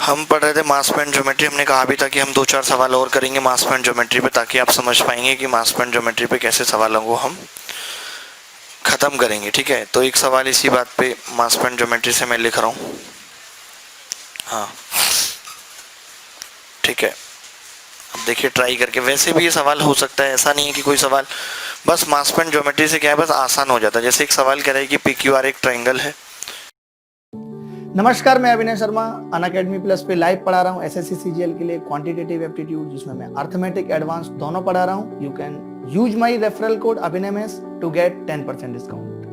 हम पढ़ रहे थे मास पेंट ज्योमेट्री। हमने कहा भी था कि हम 2-4 सवाल और करेंगे मास पेंट ज्योमेट्री पे, ताकि आप समझ पाएंगे कि मास पेंट ज्योमेट्री पे कैसे सवालों को हम ख़त्म करेंगे। ठीक है, तो एक सवाल इसी बात पे मास पेंट ज्योमेट्री से मैं लिख रहा हूँ। हाँ ठीक है, अब देखिए ट्राई करके। वैसे भी ये सवाल हो सकता है, ऐसा नहीं है कि कोई सवाल, बस मास पेंट ज्योमेट्री से क्या है, बस आसान हो जाता है। जैसे एक सवाल कह रहा है कि पी क्यू आर एक ट्राइंगल है। नमस्कार, मैं अभिनय शर्मा अनअकैडमी प्लस पे लाइव पढ़ा रहा हूँ एसएससी सीजीएल के लिए क्वांटिटेटिव एप्टीट्यूड, जिसमें मैं अर्थमेटिक एडवांस दोनों पढ़ा रहा हूँ। You can use my referral code अभिनयमेस to get 10% discount.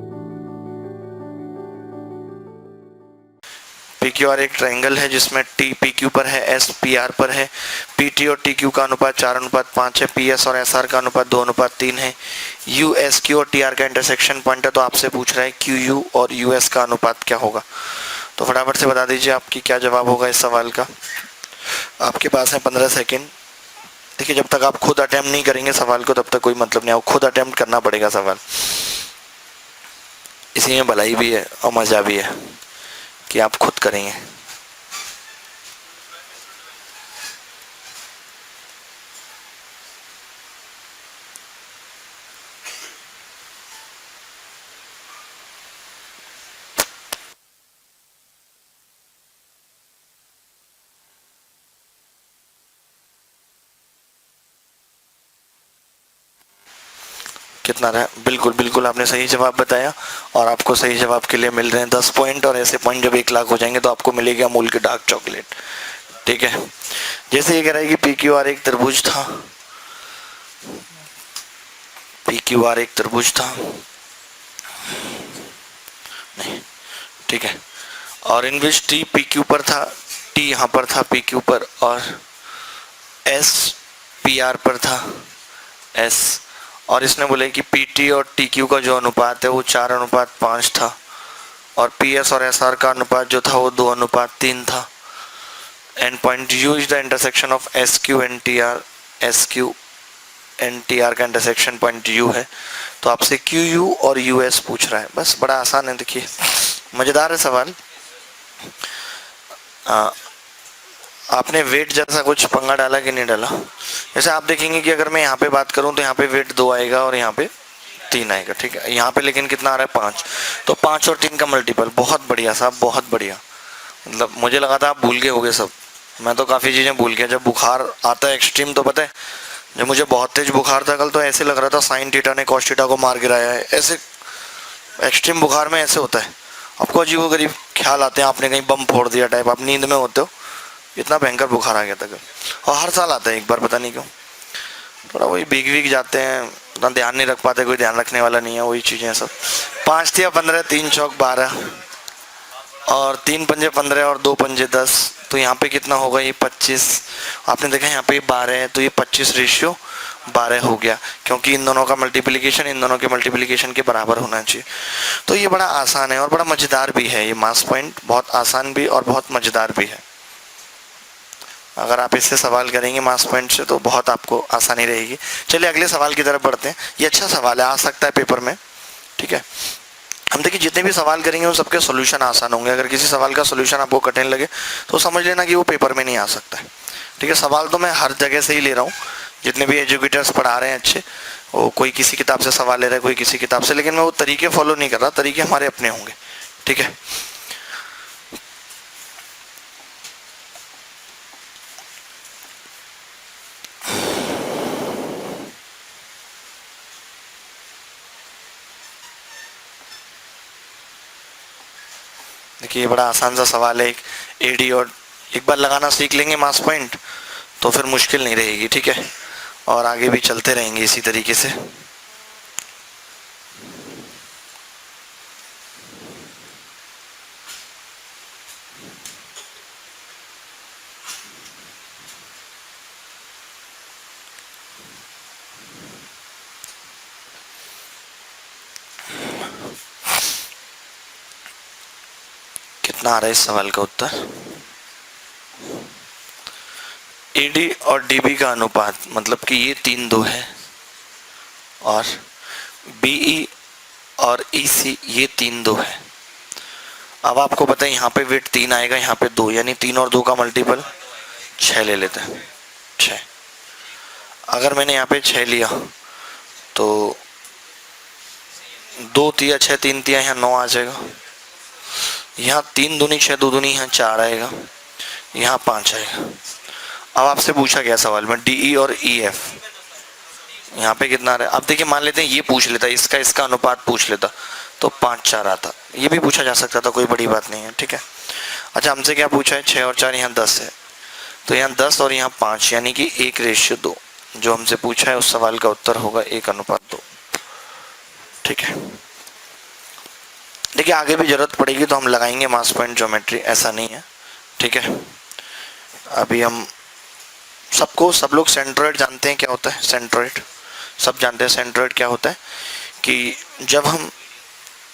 P Q R एक ट्राइंगल है जिसमें टी पी क्यू पर है, एस पी आर पर है, पी टी और टी क्यू का अनुपात 4:5 है, पी एस और एस आर का अनुपात 2:3 है, यू एस क्यू और टी आर का इंटरसेक्शन पॉइंट है। तो आपसे पूछ रहा है क्यू यू और यू एस का अनुपात क्या होगा। तो फटाफट से बता दीजिए आपकी क्या जवाब होगा इस सवाल का। आपके पास है 15 सेकेंड। देखिए, जब तक आप खुद अटेम्प्ट नहीं करेंगे सवाल को, तब तक कोई मतलब नहीं है। खुद अटेम्प्ट करना पड़ेगा सवाल, इसी में भलाई भी है और मज़ा भी है कि आप खुद करेंगे। कितना रहा? बिल्कुल बिल्कुल, आपने सही जवाब बताया और आपको सही जवाब के लिए मिल रहे हैं 10 पॉइंट। और ऐसे पॉइंट जब 1 लाख हो जाएंगे तो आपको मिलेगी अमूल की डार्क चॉकलेट। ठीक है, जैसे ये कह रहा है कि पी क्यू आर एक त्रिभुज था, पी क्यू आर एक त्रिभुज था, नहीं ठीक है, और इन विच टी पी क्यू पर था, टी यहाँ पर था पी क्यू पर, और एस पी आर पर था, एस, और इसने बोले कि पी टी और टी क्यू का जो अनुपात है वो 4:5 था, और पी एस और एस आर का अनुपात जो था वो 2:3 था। And point U is the intersection of S Q and T R, S Q and T R का इंटरसेक्शन पॉइंट यू है। तो आपसे क्यू यू और यू एस पूछ रहा है, बस बड़ा आसान है। देखिए मज़ेदार है सवाल। आपने वेट जैसा कुछ पंगा डाला कि नहीं डाला? जैसे आप देखेंगे कि अगर मैं यहाँ पे बात करूँ तो यहाँ पे वेट 2 आएगा और यहाँ पे 3 आएगा। ठीक है, यहाँ पे लेकिन कितना आ रहा है? 5। तो 5 और 3 का मल्टीपल। बहुत बढ़िया साहब, बहुत बढ़िया। मतलब मुझे लगा था आप भूल गए होगे सब। मैं तो काफ़ी चीज़ें भूल गया। जब बुखार आता है एक्सट्रीम, तो पता है जब मुझे बहुत तेज बुखार था कल, तो ऐसे लग रहा था साइन थीटा ने कॉस थीटा को मार गिराया है। ऐसे एक्सट्रीम बुखार में ऐसे होता है, आपको अजीबोगरीब ख्याल आते हैं, आपने कहीं बम फोड़ दिया टाइप, आप नींद में होते हो। इतना भयंकर बुखार आ गया था कल, और हर साल आता है एक बार, पता नहीं क्यों। थोड़ा वही भीग भीग जाते हैं, उतना ध्यान नहीं रख पाते, कोई ध्यान रखने वाला नहीं है, वही चीज़ें सब। 5 या 15, 3 चौक 12, और 3 पंजे 15 और 2 पंजे 10। तो यहाँ पे कितना होगा? ये 25। आपने देखा यहाँ पे 12 है, तो ये 25:12 हो गया, क्योंकि इन दोनों का मल्टीप्लिकेशन इन दोनों के मल्टीप्लिकेशन के बराबर होना चाहिए। तो ये बड़ा आसान है और बड़ा मज़ेदार भी है। ये मास पॉइंट बहुत आसान भी और बहुत मज़ेदार भी है। अगर आप इससे सवाल करेंगे मास पॉइंट से तो बहुत आपको आसानी रहेगी। चलिए अगले सवाल की तरफ बढ़ते हैं। ये अच्छा सवाल है, आ सकता है पेपर में। ठीक है, हम देखिए जितने भी सवाल करेंगे उन सबके सॉल्यूशन आसान होंगे। अगर किसी सवाल का सॉल्यूशन आपको कठिन लगे तो समझ लेना कि वो पेपर में नहीं आ सकता है। ठीक है, सवाल तो मैं हर जगह से ही ले रहा हूँ, जितने भी एजुकेटर्स पढ़ा रहे हैं अच्छे, वो कोई किसी किताब से सवाल ले रहा है, कोई किसी किताब से, लेकिन मैं वो तरीके फॉलो नहीं कर रहा। तरीके हमारे अपने होंगे। ठीक है, देखिए बड़ा आसान सा सवाल है। एक एडी और एक बार लगाना सीख लेंगे मास पॉइंट तो फिर मुश्किल नहीं रहेगी। ठीक है, और आगे भी चलते रहेंगे इसी तरीके से। कितना आ रहा है इस सवाल का उत्तर? एडी और डीबी का अनुपात, मतलब कि ये 3:2 है, और बीई और ईसी ये 3:2 है, अब आपको पता है यहाँ पे वेट 3 आएगा, यहाँ पे 2, यानी 3 और 2 का मल्टीपल 6 ले लेते हैं। 6, अगर मैंने यहाँ पे 6 लिया तो 2 तिया 6, 3 तिया यहाँ 9 आ जाएगा। यहाँ 3 दूनी 6, 2 दूनी यहाँ 4 आएगा, यहाँ 5 आएगा। अब आपसे पूछा गया सवाल में डी ई और ई एफ, यहाँ पे कितना आ रहा है। अब देखिए मान लेते हैं ये पूछ लेता, इसका अनुपात पूछ लेता तो 5-4 आता। ये भी पूछा जा सकता था, कोई बड़ी बात नहीं है, ठीक है। अच्छा हमसे क्या पूछा है, 6 और 4 यहाँ 10 है, तो यहाँ 10 और यहाँ 5 यानी कि 1:2। जो हमसे पूछा है उस सवाल का उत्तर होगा 1:2, ठीक है। देखिए आगे भी जरूरत पड़ेगी तो हम लगाएंगे मास पॉइंट ज्योमेट्री, ऐसा नहीं है, ठीक है। अभी हम सब लोग सेंट्रोइड जानते हैं क्या होता है। सेंट्रोइड सब जानते हैं। सेंट्रोइड क्या होता है कि जब हम,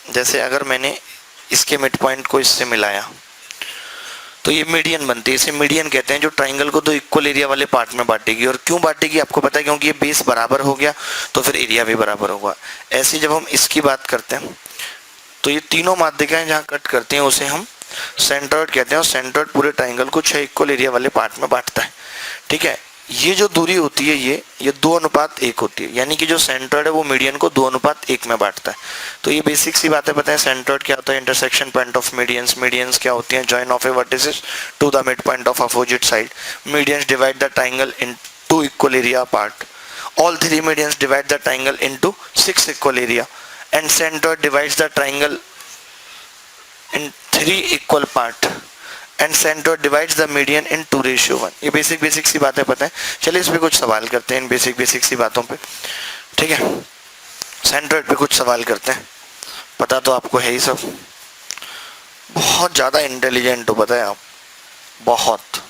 जैसे अगर मैंने इसके मिड पॉइंट को इससे मिलाया तो ये मीडियन बनती है। इसे मीडियन कहते हैं, जो ट्राइंगल को 2 इक्वल एरिया वाले पार्ट में बांटेगी। और क्यों बांटेगी आपको पता है, क्योंकि ये बेस बराबर हो गया तो फिर एरिया भी बराबर होगा। ऐसे जब हम इसकी बात करते हैं तो ये तीनों माध्यिकाएं जहाँ कट करती हैं उसे हम सेंट्रोइड कहते हैं। और सेंट्रोइड पूरे ट्राइंगल को 6 इक्वल एरिया वाले पार्ट में बांटता है, ठीक है। ये जो दूरी होती है ये 2:1 होती है, यानी कि जो सेंट्रोइड है वो मीडियन को 2:1 में बांटता है। तो ये बेसिक सी बातें पता है। सेंट्रोइड क्या होता है, intersection point of medians. Medians क्या होती हैं, join of A vertices to the mid point of opposite side. Medians divide the triangle in 2 equal area part. All 3 medians divide the triangle into 6 equal area and centroid divides the triangle in 3 equal part and centroid divides the median in 2:1। ये basic सी बातें पता है। चलिए इस पे कुछ सवाल करते हैं, इन बेसिक सी बातों पे, ठीक है। सेंट्रोइड पे कुछ सवाल करते हैं। पता तो आपको है ही सब, बहुत ज़्यादा इंटेलिजेंट हो, पता है आप, बहुत।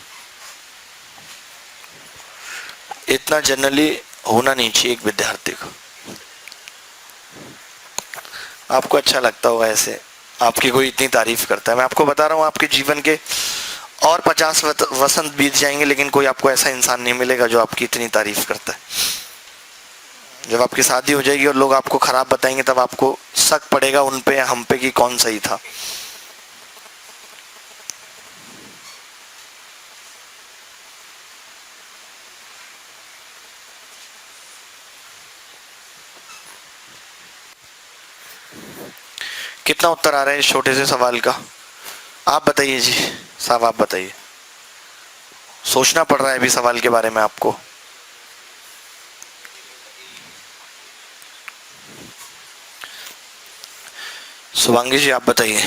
इतना जनरली होना नहीं चाहिए एक विद्यार्थी को। आपको अच्छा लगता होगा ऐसे, आपकी कोई इतनी तारीफ करता है। मैं आपको बता रहा हूँ, आपके जीवन के और 50 वसंत बीत जाएंगे लेकिन कोई आपको ऐसा इंसान नहीं मिलेगा जो आपकी इतनी तारीफ करता है। जब आपकी शादी हो जाएगी और लोग आपको खराब बताएंगे तब आपको शक पड़ेगा उन पे या हम पे कि कौन सही था। कितना उत्तर आ रहा है इस छोटे से सवाल का, आप बताइए जी साहब, आप बताइए। सोचना पड़ रहा है अभी सवाल के बारे में आपको। शुभांगी जी आप बताइए।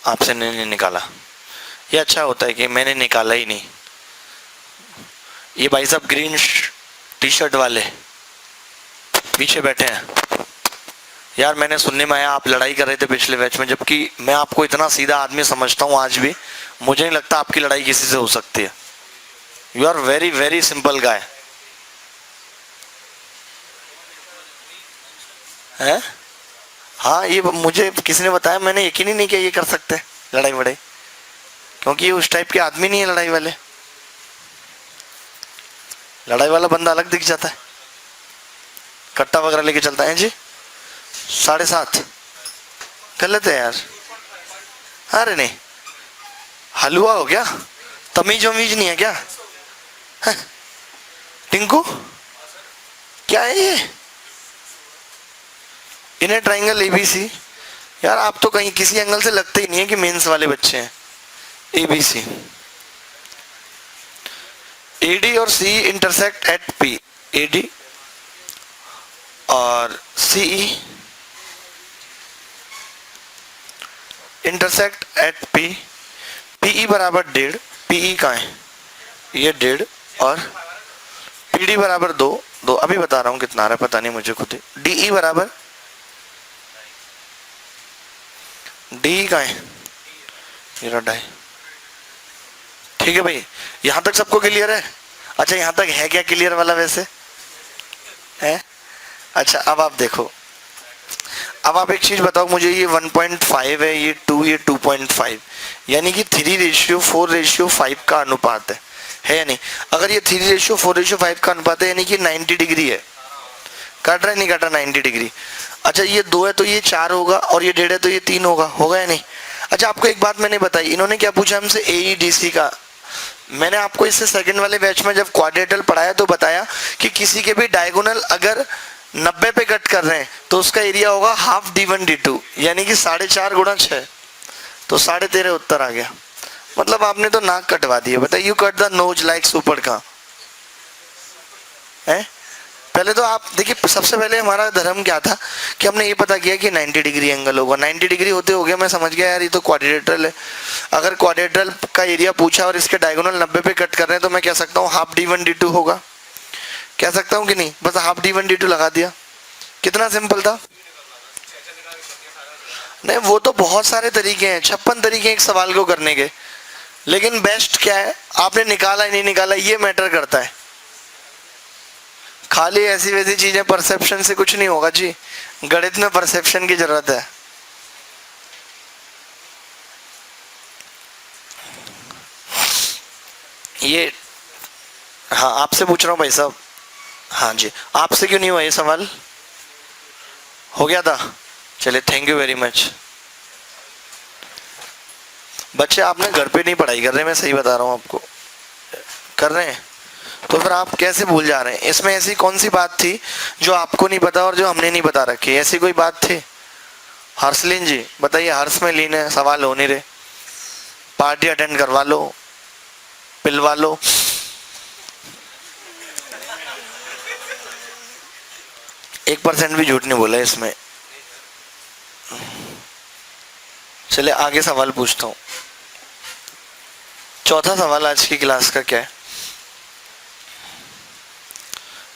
आपसे नहीं निकाला, ये अच्छा होता है कि मैंने निकाला ही नहीं। ये भाई साहब ग्रीन टी शर्ट वाले पीछे बैठे हैं यार, मैंने सुनने में आया आप लड़ाई कर रहे थे पिछले बैच में, जबकि मैं आपको इतना सीधा आदमी समझता हूँ आज भी, मुझे नहीं लगता आपकी लड़ाई किसी से हो सकती है। You are very very simple guy है। हाँ ये मुझे किसी ने बताया, मैंने यकीन ही नहीं किया ये कर सकते लड़ाई वड़ाई, क्योंकि ये उस टाइप के आदमी नहीं है लड़ाई वाले। लड़ाई वाला बंदा अलग दिख जाता है, कट्टा वगैरह लेके चलता है जी। 7.5 कर लेते हैं यार। अरे नहीं, हलवा हो गया, तमीज वमीज नहीं है क्या है? टिंकू क्या है ये, इन्हें ट्राइंगल एबीसी। यार आप तो कहीं किसी एंगल से लगते ही नहीं है कि मेंस वाले बच्चे हैं। एबीसी, एडी और C intersect at P. AD और CE intersect at P. PE बराबर 1.5, पीई कहाँ है, ये 1.5, और पीडी बराबर 2। अभी बता रहा हूँ कितना आ रहा है, पता नहीं मुझे खुद ही। डीई बराबर, डी कहाँ है, ये 2.5। ठीक है भाई, यहां तक सबको क्लियर है। अच्छा यहां तक है क्या क्लियर वाला वैसे है? अच्छा अब आप देखो, अब आप एक चीज बताओ मुझे, ये 1.5 है, ये 2, ये 2.5, यानी कि 3:4:5 का अनुपात है या नहीं? अगर ये 3:4:5 का अनुपात है यानी कि 90 डिग्री है। काट रहा है नहीं काट रहा, 90 डिग्री। अच्छा ये 2 है तो ये 4 होगा, और ये 1.5 है तो ये 3 होगा या नहीं? अच्छा आपको एक बात मैंने बताई, इन्होंने क्या पूछा हमसे AEDC का। मैंने आपको इससे सेकंड वाले बैच में जब क्वाड्रेटल पढ़ाया तो बताया कि किसी के भी डायगोनल अगर 90 पे कट कर रहे हैं तो उसका एरिया होगा हाफ D1 D2, यानी कि 4.5 गुणा 6, तो 13.5 उत्तर आ गया। मतलब आपने तो नाक कटवा दिया। बताइए, you cut the nose like super का है। पहले तो आप देखिए, सबसे पहले हमारा धर्म क्या था कि हमने ये पता किया कि 90 डिग्री एंगल होगा। 90 डिग्री होते हो गया, मैं समझ गया यार ये तो क्वाड्रिलेटरल है। अगर क्वाड्रिलेटरल का एरिया पूछा और इसके डायगोनल 90 पे कट कर रहे हैं तो मैं कह सकता हूँ हाफ D1 D2 होगा। कह सकता हूँ कि नहीं? बस हाफ D1 D2 लगा दिया। कितना सिंपल था। नहीं, वो तो बहुत सारे तरीके हैं, 56 तरीके हैं एक सवाल को करने के, लेकिन बेस्ट क्या है, आपने निकाला नहीं निकाला ये मैटर करता है। खाली ऐसी वैसी चीजें परसेप्शन से कुछ नहीं होगा जी, गणित में परसेप्शन की जरूरत है। ये हाँ आपसे पूछ रहा हूँ भाई साहब। हाँ जी, आपसे क्यों नहीं हुआ ये सवाल? हो गया था, चलिए थैंक यू वेरी मच। बच्चे आपने घर पे नहीं पढ़ाई कर रहे, मैं सही बता रहा हूँ आपको। कर रहे हैं तो फिर आप कैसे भूल जा रहे हैं? इसमें ऐसी कौन सी बात थी जो आपको नहीं पता और जो हमने नहीं बता रखी? ऐसी कोई बात थी? हर्षलीन जी बताइए, हर्ष में लीन है, सवाल हो नहीं रहे, पार्टी अटेंड करवा लो, पिलवा लो। एक % भी झूठ नहीं बोला इसमें। चलिए आगे सवाल पूछता हूँ। चौथा सवाल आज की क्लास का क्या है?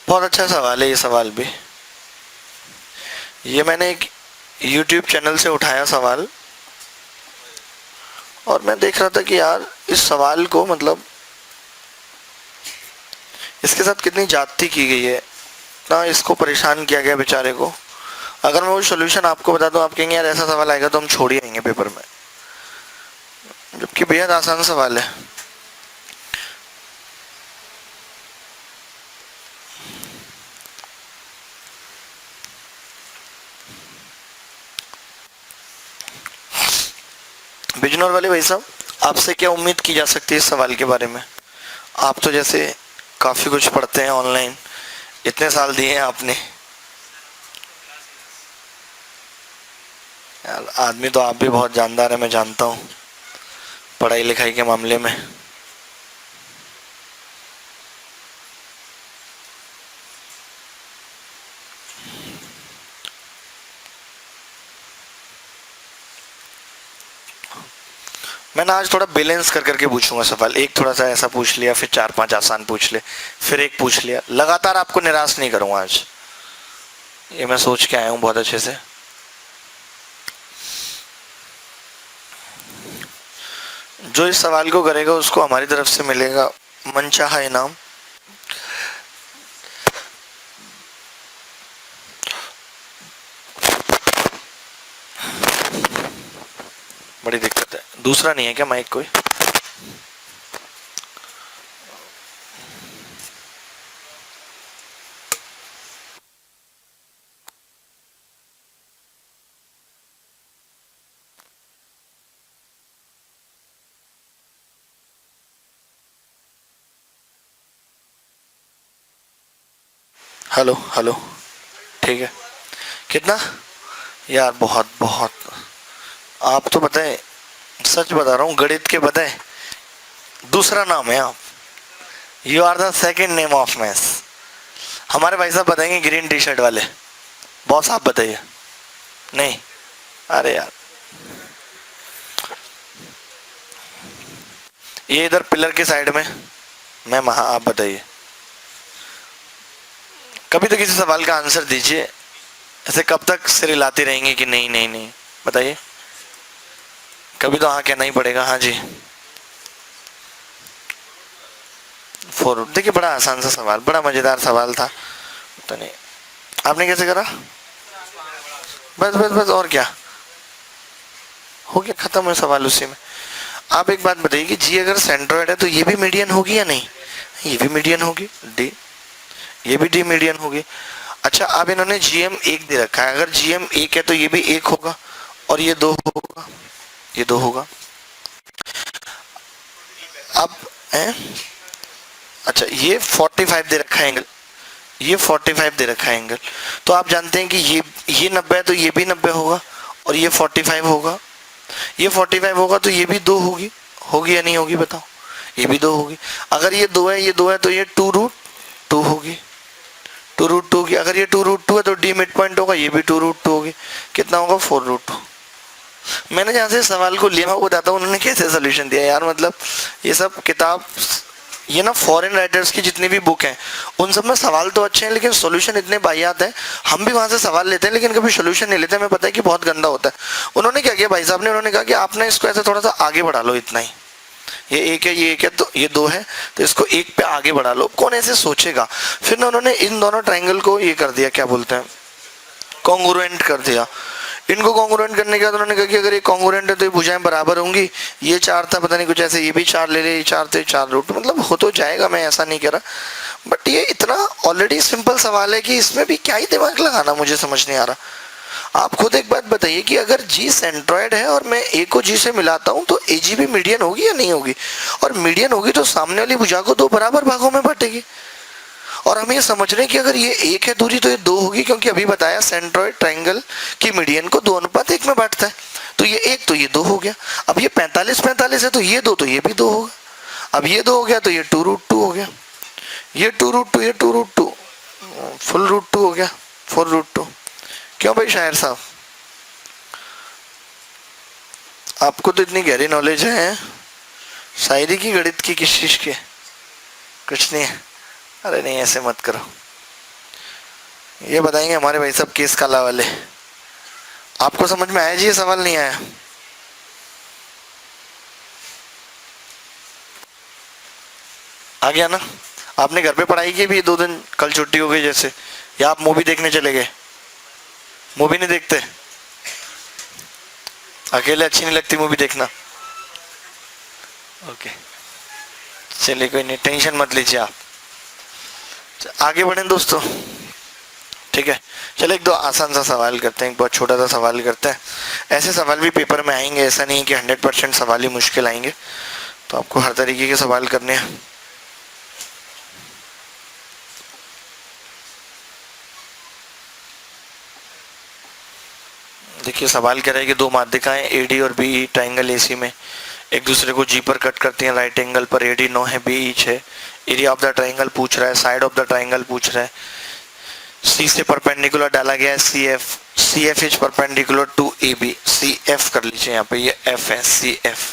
बहुत अच्छा सवाल है ये सवाल भी। ये मैंने एक YouTube चैनल से उठाया सवाल, और मैं देख रहा था कि यार इस सवाल को मतलब इसके साथ कितनी ज्यादती की गई है ना, इसको परेशान किया गया बेचारे को। अगर मैं वो सोल्यूशन आपको बता दूं, आप कहेंगे यार ऐसा सवाल आएगा तो हम छोड़ ही आएंगे पेपर में, जबकि बेहद आसान सवाल है। बिजनौर वाले भाई साहब, आपसे क्या उम्मीद की जा सकती है इस सवाल के बारे में? आप तो जैसे काफ़ी कुछ पढ़ते हैं ऑनलाइन, इतने साल दिए हैं आपने। यार आदमी तो आप भी बहुत जानदार है, मैं जानता हूँ पढ़ाई लिखाई के मामले में। मैंने आज थोड़ा बैलेंस कर करके पूछूंगा सवाल। एक थोड़ा सा ऐसा पूछ लिया, फिर 4-5 आसान पूछ ले, फिर एक पूछ लिया। लगातार आपको निराश नहीं करूंगा आज, ये मैं सोच के आया हूं बहुत अच्छे से। जो इस सवाल को करेगा उसको हमारी तरफ से मिलेगा मनचाहा इनाम। बड़ी दिक्कत है, दूसरा नहीं है क्या माइक कोई? हेलो हेलो, ठीक है। कितना? यार बहुत बहुत, आप तो बताएं, सच बता रहा हूँ, गणित के बताएं दूसरा नाम है आप। You are the second name of maths. हमारे भाई साहब बताएंगे ग्रीन टी शर्ट वाले। बॉस आप बताइए। नहीं, अरे यार ये इधर पिलर के साइड में मैम, हाँ आप बताइए। कभी तो किसी सवाल का आंसर दीजिए, ऐसे कब तक सिर हिलाती रहेंगे कि नहीं नहीं नहीं? बताइए, कभी तो हाँ कहना ही पड़ेगा। हाँ जी, 4। देखिए बड़ा आसान सा सवाल, बड़ा मजेदार सवाल था। तो नहीं, आपने कैसे करा? बस बस बस, और क्या हो गया, खत्म है सवाल उसी में। आप एक बात बताइए कि जी अगर सेंट्रोइड है तो ये भी मीडियन होगी या नहीं? ये भी मीडियन होगी, डी, ये भी डी मीडियन होगी। अच्छा, अब इन्होंने GM 1 दे रखा है, अगर GM 1 है तो ये भी 1 होगा और ये 2 होगा, ये 2 होगा। अब है, अच्छा ये 45 दे रखा है एंगल, ये 45 दे रखा है एंगल, तो आप जानते हैं कि ये 90 है तो ये भी 90 होगा और ये 45 होगा, ये 45 होगा तो ये भी 2 होगी, होगी या नहीं होगी बताओ, ये भी 2 होगी। अगर ये 2 है, ये 2 है तो ये 2√2 होगी, 2√2 होगी। अगर ये 2√2 है तो D मिड पॉइंट होगा, ये भी 2√2 होगी, कितना होगा 4√2। मैंने जहाँ से सवाल को लिया मैं बताता हूँ उन्होंने कैसे सोल्यूशन दिया यार, मतलब ये सब किताब, ये ना फॉरेन राइटर्स की जितनी भी बुक हैं उन सब में सवाल तो अच्छे हैं लेकिन सॉल्यूशन इतने बायात हैं। हम भी वहां से सवाल लेते हैं लेकिन कभी सॉल्यूशन नहीं लेते, हमें पता है कि बहुत गंदा होता है। उन्होंने क्या किया भाई साहब ने, उन्होंने कहा कि आपने इसको ऐसे थोड़ा सा आगे बढ़ा लो, इतना ही, ये 1 है, ये 1 है तो ये 2 है तो इसको 1 पे आगे बढ़ा लो। कौन ऐसे सोचेगा। फिर ना उन्होंने इन दोनों ट्राइंगल को ये कर दिया, क्या बोलते हैं, कॉन्ग्रुएंट कर दिया। इनको कॉन्ग्रुएंट करने के बाद उन्होंने कहा कि अगर ये कॉन्ग्रुएंट है तो ये भुजाएं बराबर होंगी, ये 4 था पता नहीं कुछ ऐसे, ये भी 4 ले ले, ये 4 थे 4√2, मतलब हो तो जाएगा, मैं ऐसा नहीं कह रहा, बट ये इतना ऑलरेडी सिंपल सवाल है कि इसमें भी क्या ही दिमाग लगाना, मुझे समझ नहीं आ रहा। आप खुद एक बात बताइए कि अगर G सेंट्रॉइड है और मैं A को G से मिलाता हूं तो AG भी मीडियन होगी या नहीं होगी, और मीडियन होगी तो सामने वाली भुजा को 2 बराबर भागों में बांटेगी। और हम ये समझ रहे हैं कि अगर ये 1 है दूरी तो ये 2 होगी, क्योंकि अभी बताया सेंट्रॉइड ट्राइंगल की मीडियन को 2:1 में बांटता है, तो ये 1 तो ये 2 हो गया। अब ये 45 है तो ये 2 तो ये भी 2 होगा। अब ये 2 हो गया तो ये 2√2 हो गया, ये 2√2, ये 2√2, फुल √2 हो गया, 4√2। क्यों भाई शायर साहब, आपको तो इतनी गहरी नॉलेज है शायरी की, गणित की, किस चीज की, कुछ नहीं है। अरे नहीं ऐसे मत करो, ये बताएंगे हमारे भाई साहब केस काला वाले। आपको समझ में आया जी, ये सवाल नहीं आया। आ गया ना, आपने घर पे पढ़ाई की भी 2 दिन, कल छुट्टी हो गई जैसे, या आप मूवी देखने चले गए, मूवी नहीं देखते, अकेले अच्छी नहीं लगती मूवी देखना, ओके चलिए कोई नहीं, टेंशन मत लीजिए आप, आगे बढ़ें दोस्तों, ठीक है। चलो 1-2 आसान सा सवाल करते हैं, एक बहुत छोटा सा सवाल करते हैं। ऐसे सवाल भी पेपर में आएंगे, ऐसा नहीं कि 100% सवाल ही मुश्किल आएंगे, तो आपको हर तरीके के सवाल करने हैं। देखिए सवाल कह रहा है कि 2 माध्यिकाएं AD और BE ट्राइंगल AC में एक दूसरे को G पर कट करती हैं, राइट एंगल पर, AD 9 है, BE 6, area of the triangle पूछ रहा है, साइड ऑफ द ट्राइंगल पूछ रहा है, C से परपेंडिकुलर डाला गया है CF is perpendicular to AB, CF कर लीजिए यहाँ पे, ये F है, CF।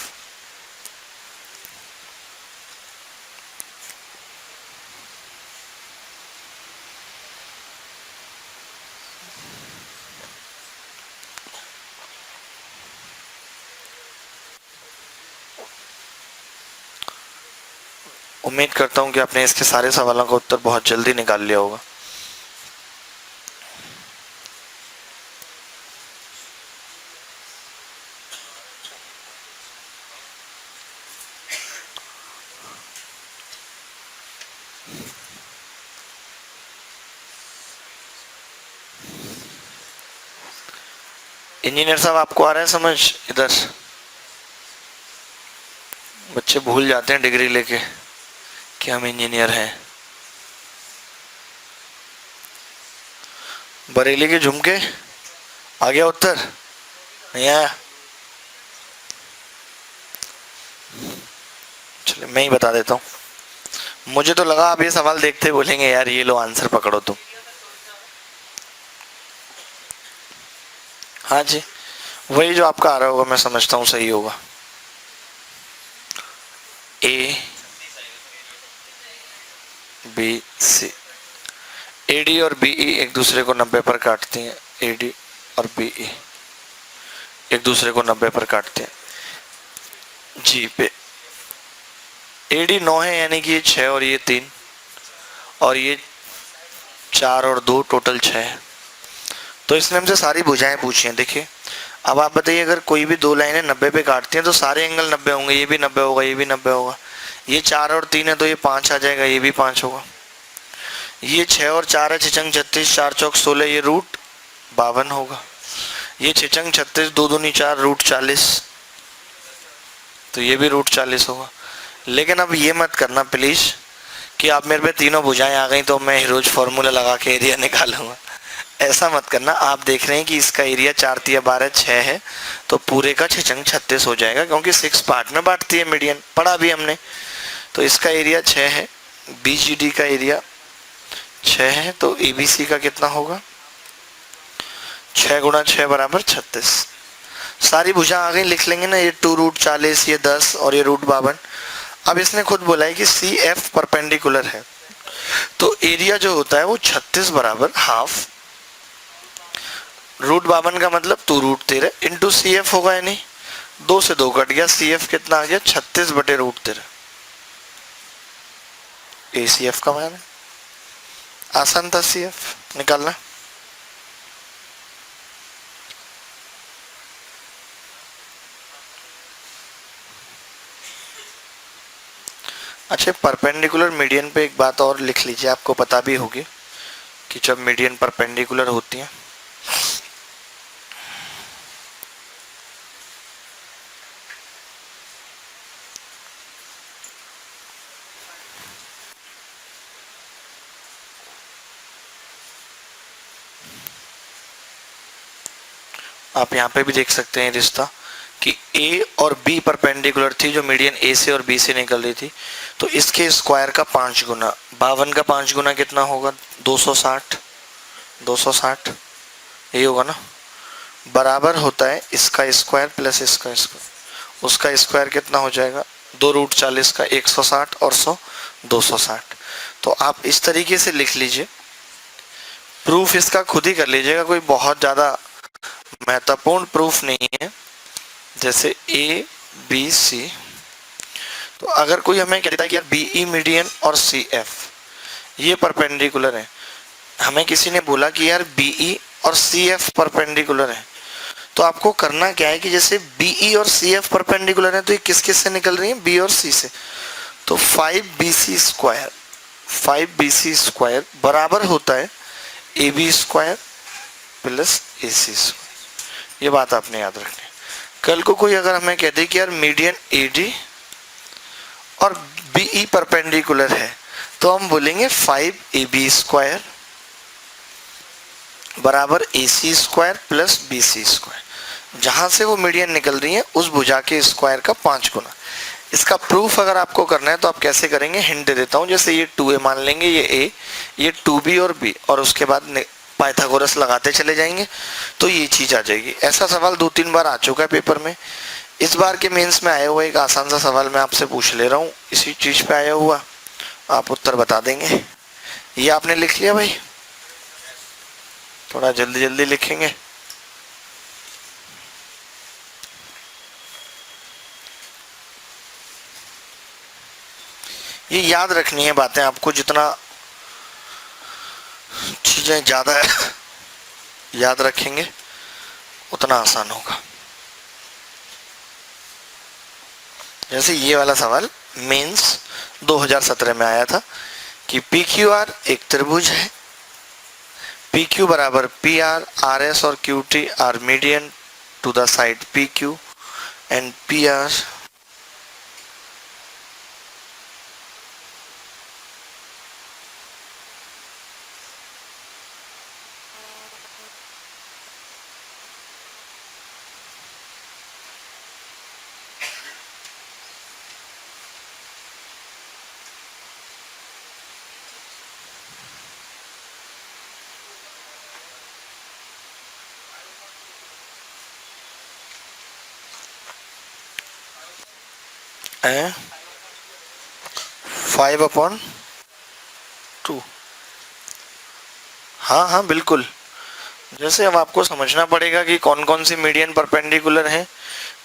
उम्मीद करता हूँ कि आपने इसके सारे सवालों का उत्तर बहुत जल्दी निकाल लिया होगा। इंजीनियर साहब आपको आ रहा है समझ, इधर बच्चे भूल जाते हैं डिग्री लेके कि हम इंजीनियर हैं। बरेली के झुमके आ गया उत्तर, नहीं आया, चलिए मैं ही बता देता हूँ। मुझे तो लगा आप ये सवाल देखते बोलेंगे यार ये लो आंसर पकड़ो तुम। हाँ जी, वही जो आपका आ रहा होगा, मैं समझता हूँ सही होगा। ABC, AD और BE एक दूसरे को 90 पर काटती हैं, AD और BE एक दूसरे को 90 पर काटते हैं G पे। AD 9 है यानी कि ये 6 और ये 3, और ये 4 और 2 टोटल 6 है। तो इसने हमसे सारी भुजाएं पूछी हैं। देखिए अब आप बताइए, अगर कोई भी 2 लाइनें 90 पे काटती हैं तो सारे एंगल 90 होंगे, ये भी 90 होगा, ये भी 90 होगा, ये 4 और 3 है तो ये 5 आ जाएगा, ये भी 5 होगा, ये 6 और 4 है, 6 36, 4 चौक 16, ये रूट 52 होगा। ये 6 36, 2 दूनी 4, रूट 40, तो ये भी रूट 40 होगा। लेकिन अब ये मत करना प्लीज कि आप मेरे पे तीनों भुजाएं आ गई तो मैं हिरोज फॉर्मूला लगा के एरिया निकालूंगा, ऐसा मत करना। आप देख रहे हैं कि इसका एरिया 4 तिया 12 6 है, तो पूरे का 6 36 हो जाएगा, क्योंकि 6 पार्ट में बांटती है मीडियन, पढ़ा भी हमने। तो इसका एरिया 6 है, BGD का एरिया 6 है, तो ABC का कितना होगा, 6 गुणा 6 बराबर 36। सारी भुजा आ गई, लिख लेंगे ना, ये 2 रूट 40, ये 10 और ये रूट 52। अब इसने खुद बोला है कि CF परपेंडिकुलर है, तो एरिया जो होता है वो 36 बराबर हाफ रूट 52 का मतलब 2 रूट 13 इंटू CF होगा, यानी 2 से 2 कट गया, CF कितना आ गया 36 बटे रूट 13। ACF का मान आसान था CF निकालना। अच्छा, परपेंडिकुलर मीडियन पे एक बात और लिख लीजिए, आपको पता भी होगी कि जब मीडियन परपेंडिकुलर होती है आप यहाँ पे भी देख सकते हैं रिश्ता कि A और B परपेंडिकुलर थी, जो मीडियन A से और B से निकल रही थी, तो इसके स्क्वायर का 5 गुना, 52 का 5 गुना कितना होगा, 260, 260 यही होगा ना, बराबर होता है इसका स्क्वायर प्लस इसका स्क्वायर। उसका स्क्वायर कितना हो जाएगा, 2 रूट 40 का 160 और 100 260। तो आप इस तरीके से लिख लीजिए, प्रूफ इसका खुद ही कर लीजिएगा, कोई बहुत ज़्यादा महत्वपूर्ण प्रूफ नहीं है। जैसे ABC, तो अगर कोई हमें कहता है कि यार BE मीडियन और CF ये परपेंडिकुलर है, हमें किसी ने बोला कि यार BE और CF परपेंडिकुलर है, तो आपको करना क्या है कि जैसे BE और CF परपेंडिकुलर है, तो ये किस किस से निकल रही है, B और C से, तो 5BC स्क्वायर, 5BC स्क्वायर बराबर होता है AB square plus AC square. ये बात आपने याद रखनी है। कल को कोई अगर हमें कह दे कि यार मीडियन AD और BE परपेंडिकुलर है, तो हम बोलेंगे 5AB स्क्वायर बराबर AC square plus BC square. जहां से वो मीडियन निकल रही है उस भुजा के स्क्वायर का 5 गुना। इसका प्रूफ अगर आपको करना है तो आप कैसे करेंगे, हिंट दे देता हूं। जैसे ये 2A मान लेंगे, ये A, ये 2B और B, और उसके बाद पाइथागोरस लगाते चले जाएंगे, तो ये चीज आ जाएगी। ऐसा सवाल 2-3 बार आ चुका है पेपर में। इस बार के मेंस में आया हुआ एक आसान सा सवाल मैं आपसे पूछ ले रहा हूँ, इसी चीज पे आया हुआ, आप उत्तर बता देंगे। ये आपने लिख लिया भाई, थोड़ा जल्दी जल्दी लिखेंगे। ये याद रखनी है बातें आपको, जितना चीजें ज्यादा याद रखेंगे उतना आसान होगा। जैसे ये वाला सवाल मेंस 2017 में आया था कि PQR एक त्रिभुज है, PQ बराबर PR, RS और QT are median to the side PQ and PR है 5/2। हाँ हाँ बिल्कुल, जैसे अब आपको समझना पड़ेगा कि कौन कौन सी मीडियन परपेंडिकुलर है।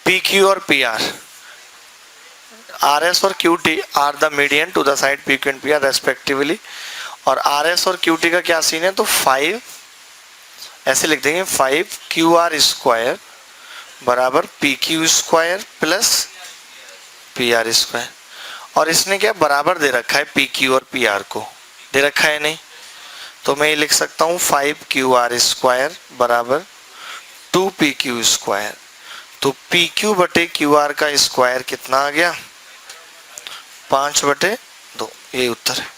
PQ और PR, RS और QT are the median to the side PQ and PR respectively. और RS और QT का क्या सीन है, तो 5 ऐसे लिख देंगे, 5QR स्क्वायर बराबर PQ square plus PR square. और इसने क्या बराबर दे रखा है, PQ और PR को दे रखा है नहीं, तो मैं ये लिख सकता हूँ 5QR² बराबर 2PQ²। तो PQ बटे QR का स्क्वायर कितना आ गया? 5/2। ये उत्तर है।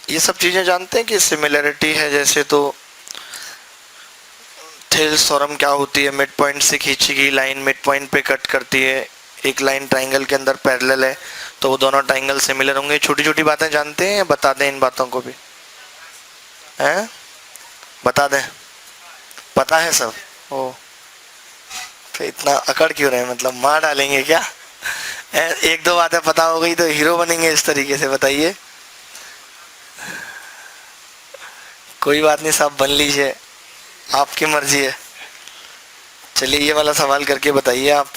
ये सब चीजें जानते हैं कि सिमिलरिटी है जैसे, तो थेल्स थ्योरम क्या होती है? मिड पॉइंट से खींची गई लाइन मिड पॉइंट पे कट करती है, एक लाइन ट्राइंगल के अंदर पैरेलल है तो वो दोनों ट्राइंगल सिमिलर होंगे। छोटी छोटी बातें जानते हैं या बता दें इन बातों को भी? हैं? बता दें? पता है सब? ओ, तो इतना अकड़ क्यों रहे? मतलब मार डालेंगे क्या? एक दो बातें पता हो गई तो हीरो बनेंगे इस तरीके से? बताइए। कोई बात नहीं, सब बन लीजिए, आपकी मर्जी है। चलिए ये वाला सवाल करके बताइए आप।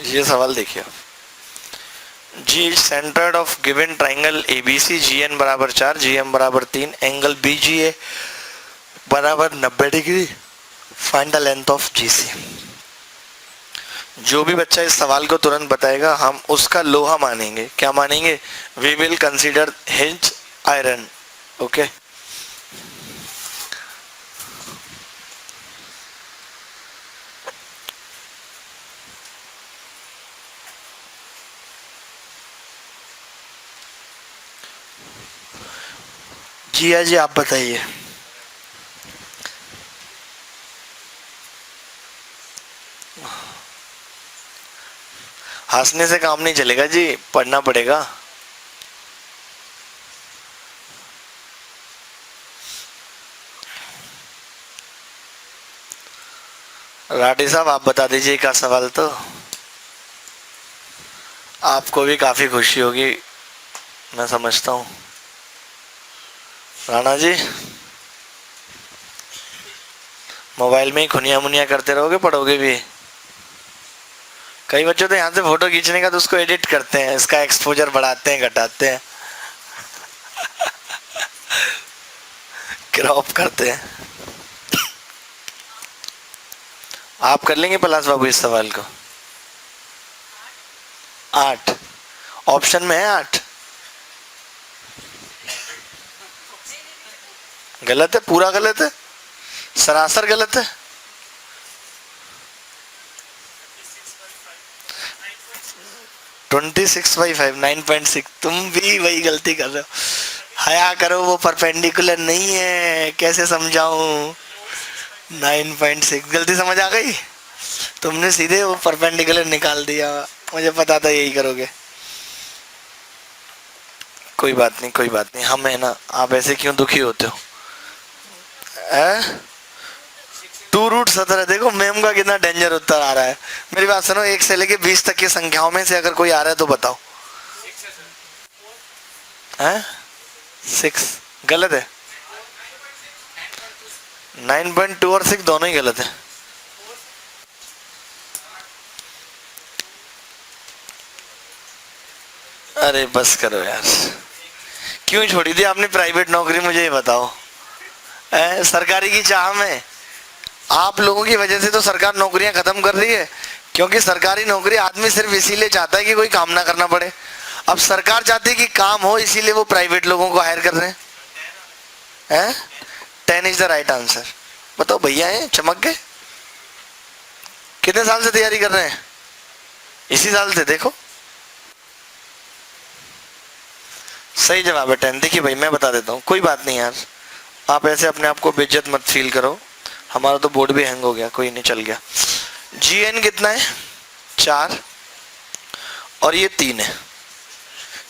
ये सवाल देखिए, G centred of given triangle ABC GN बराबर 4, GM बराबर 3, एंगल BGA बराबर 90 degree, find the length of GC। जो भी बच्चा इस सवाल को तुरंत बताएगा हम उसका लोहा मानेंगे। क्या मानेंगे? We will consider his iron. Okay, Jiya ji आप बताइए। हंसने से काम नहीं चलेगा जी, पढ़ना पड़ेगा। राठी साहब आप बता दीजिए का सवाल, तो आपको भी काफी खुशी होगी मैं समझता हूँ। राणा जी मोबाइल में ही खुनिया मुनिया करते रहोगे, पढ़ोगे भी? कई बच्चे तो यहाँ से फोटो खींचने का तो उसको एडिट करते हैं, इसका एक्सपोजर बढ़ाते हैं घटाते हैं क्रॉप करते हैं। आप कर लेंगे पलाश बाबू इस सवाल को? 8 ऑप्शन में है, 8 गलत है, पूरा गलत है, सरासर गलत है। 26/5 9.6। तुम भी वही गलती कर रहे हो, हया करो, वो परपेंडिकुलर नहीं है, कैसे समझाऊं? 9.6 गलती समझ आ गई? तुमने सीधे वो परपेंडिकुलर निकाल दिया, मुझे पता था यही करोगे। कोई बात नहीं, कोई बात नहीं, हम है ना। आप ऐसे क्यों दुखी होते हो? 2√17। देखो मैम का कितना डेंजर उत्तर आ रहा है। मेरी बात सुनो, 1 से लेके 20 तक की संख्याओं में से अगर कोई आ रहा है तो बताओ। 6 गलत है। 9.2 और 6 दोनों ही गलत है। अरे बस करो यार, क्यों छोड़ी थी आपने प्राइवेट नौकरी? मुझे ये बताओ। सरकारी की चाह में आप लोगों की वजह से तो सरकार नौकरियां खत्म कर रही है, क्योंकि सरकारी नौकरी आदमी सिर्फ इसीलिए चाहता है कि कोई काम ना करना पड़े। अब सरकार चाहती है कि काम हो, इसीलिए वो प्राइवेट लोगों को हायर कर रहे हैं। 10 इज द राइट आंसर। बताओ भैया हैं, चमक गए? कितने साल से तैयारी कर रहे हैं? इसी साल से। देखो सही जवाब है 10। देखिए भाई मैं बता देता हूँ, कोई बात नहीं यार, आप ऐसे अपने आप को बेइज्जत मत फील करो। हमारा तो बोर्ड भी हैंग हो गया, कोई नहीं, चल गया। GN कितना है? 4 और ये 3 है,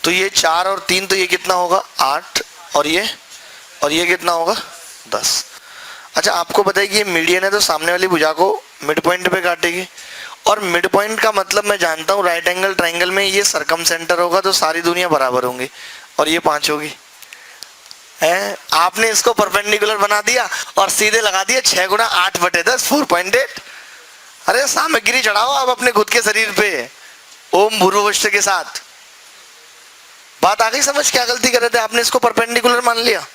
तो ये 4 और 3, तो ये कितना होगा? 8 और ये कितना होगा? 10। अच्छा आपको पता है कि ये मीडियन है तो सामने वाली भुजा को मिड पॉइंट पे काटेगी, और मिड पॉइंट का मतलब मैं जानता हूँ राइट एंगल ट्राइंगल में ये सरकम सेंटर होगा तो सारी दुनिया बराबर होंगी, और ये 5 होगी। आपने इसको परपेंडिकुलर बना दिया और सीधे लगा दिया 6 गुना 8/10 4.8। अरे सामग्री चढ़ाओ आप अपने खुद के शरीर पे ओम भूर्भुवस्सुः के साथ। बात आ गई समझ? क्या गलती कर रहे थे आपने? इसको परपेंडिकुलर मान लिया।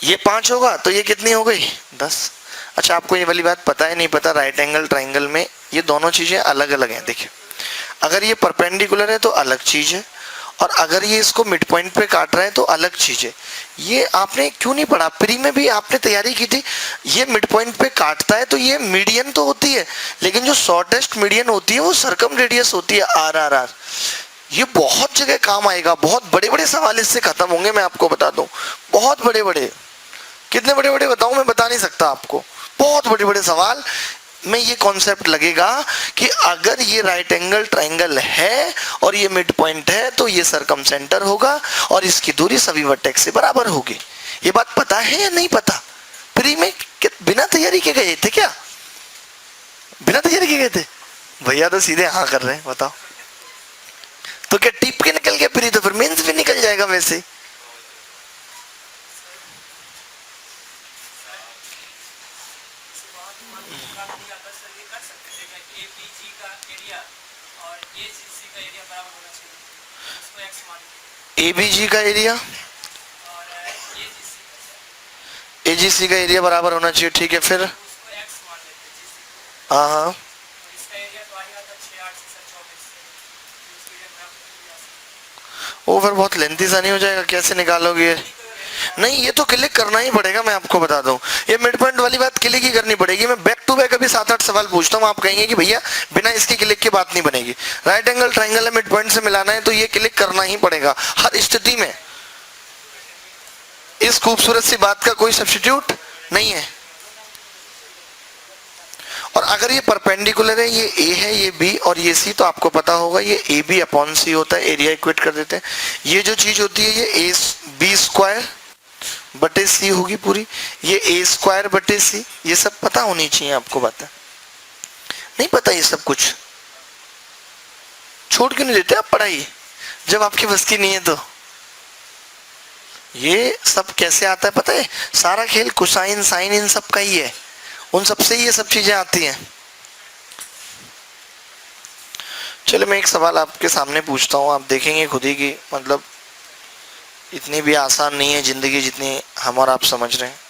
ये 5 होगा तो ये कितनी हो गई 10। अच्छा आपको ये वाली बात पता है नहीं पता, राइट एंगल ट्राइंगल में ये दोनों चीजें अलग अलग हैं। देखिए अगर ये परपेंडिकुलर है तो अलग चीज है, और अगर ये इसको मिड पॉइंट पे काट रहा है तो अलग चीज है। ये आपने क्यों नहीं पढ़ा, प्री में भी आपने तैयारी की थी। ये मिड पॉइंट पे काटता है तो ये मीडियन तो होती है, लेकिन जो शॉर्टेस्ट मीडियन होती है वो सर्कम रेडियस होती है RRR। ये बहुत जगह काम आएगा, बहुत बड़े बड़े सवाल इससे खत्म होंगे, मैं आपको बता दूं। बहुत बड़े बड़े, कितने बड़े बड़े बताऊं मैं बता नहीं सकता आपको, बहुत बड़े बड़े सवाल में ये कॉन्सेप्ट लगेगा कि अगर ये राइट एंगल ट्रायंगल है और ये मिड पॉइंट है तो ये सरकम सेंटर होगा और इसकी दूरी सभी वर्टेक्स से बराबर होगी। ये बात पता है या नहीं पता? प्री में बिना तैयारी के गए थे क्या? बिना तैयारी के गए थे? भैया तो सीधे हाँ कर रहे हैं, बताओ। तो क्या टिप के निकल गया प्री, तो फिर मेंस भी निकल जाएगा वैसे। ABG का एरिया AGC का एरिया बराबर होना चाहिए, ठीक है। फिर हाँ हाँ, वो फिर बहुत लेंथी सा नहीं हो जाएगा? कैसे निकालोगे? नहीं ये तो क्लिक करना ही पड़ेगा, मैं आपको बता दूं। ये मिड पॉइंट वाली बात क्लिक ही करनी पड़ेगी। मैं बैक टू बैक अभी 7-8 सवाल पूछता हूँ, आप कहेंगे कि भैया बिना इसकी क्लिक की बात नहीं बनेगी। राइट एंगल ट्रायंगल है, मिड पॉइंट से मिलाना है तो ये क्लिक करना ही पड़ेगा हर स्थिति में। इस खूबसूरत सी बात का कोई सब्स्टिट्यूट नहीं है। और अगर ये परपेंडिकुलर है, ये A है, ये B और ये C, तो आपको पता होगा ये AB अपॉन C होता है, एरिया इक्वेट कर देते हैं। ये जो चीज होती है ये B स्क्वायर बटे C होगी पूरी, ये A स्क्वायर बटे C। ये सब पता होनी चाहिए आपको, बात है नहीं पता ये सब कुछ? छोड़ क्यों नहीं देते आप पढ़ाई जब आपकी बस की नहीं है? तो ये सब कैसे आता है पता है? सारा खेल कोसाइन साइन इन सब का ही है, उन सबसे ये सब चीजें आती हैं। चलो मैं एक सवाल आपके सामने पूछता हूँ, आप देखेंगे खुद ही कि मतलब इतनी भी आसान नहीं है जिंदगी जितनी हम और आप समझ रहे हैं।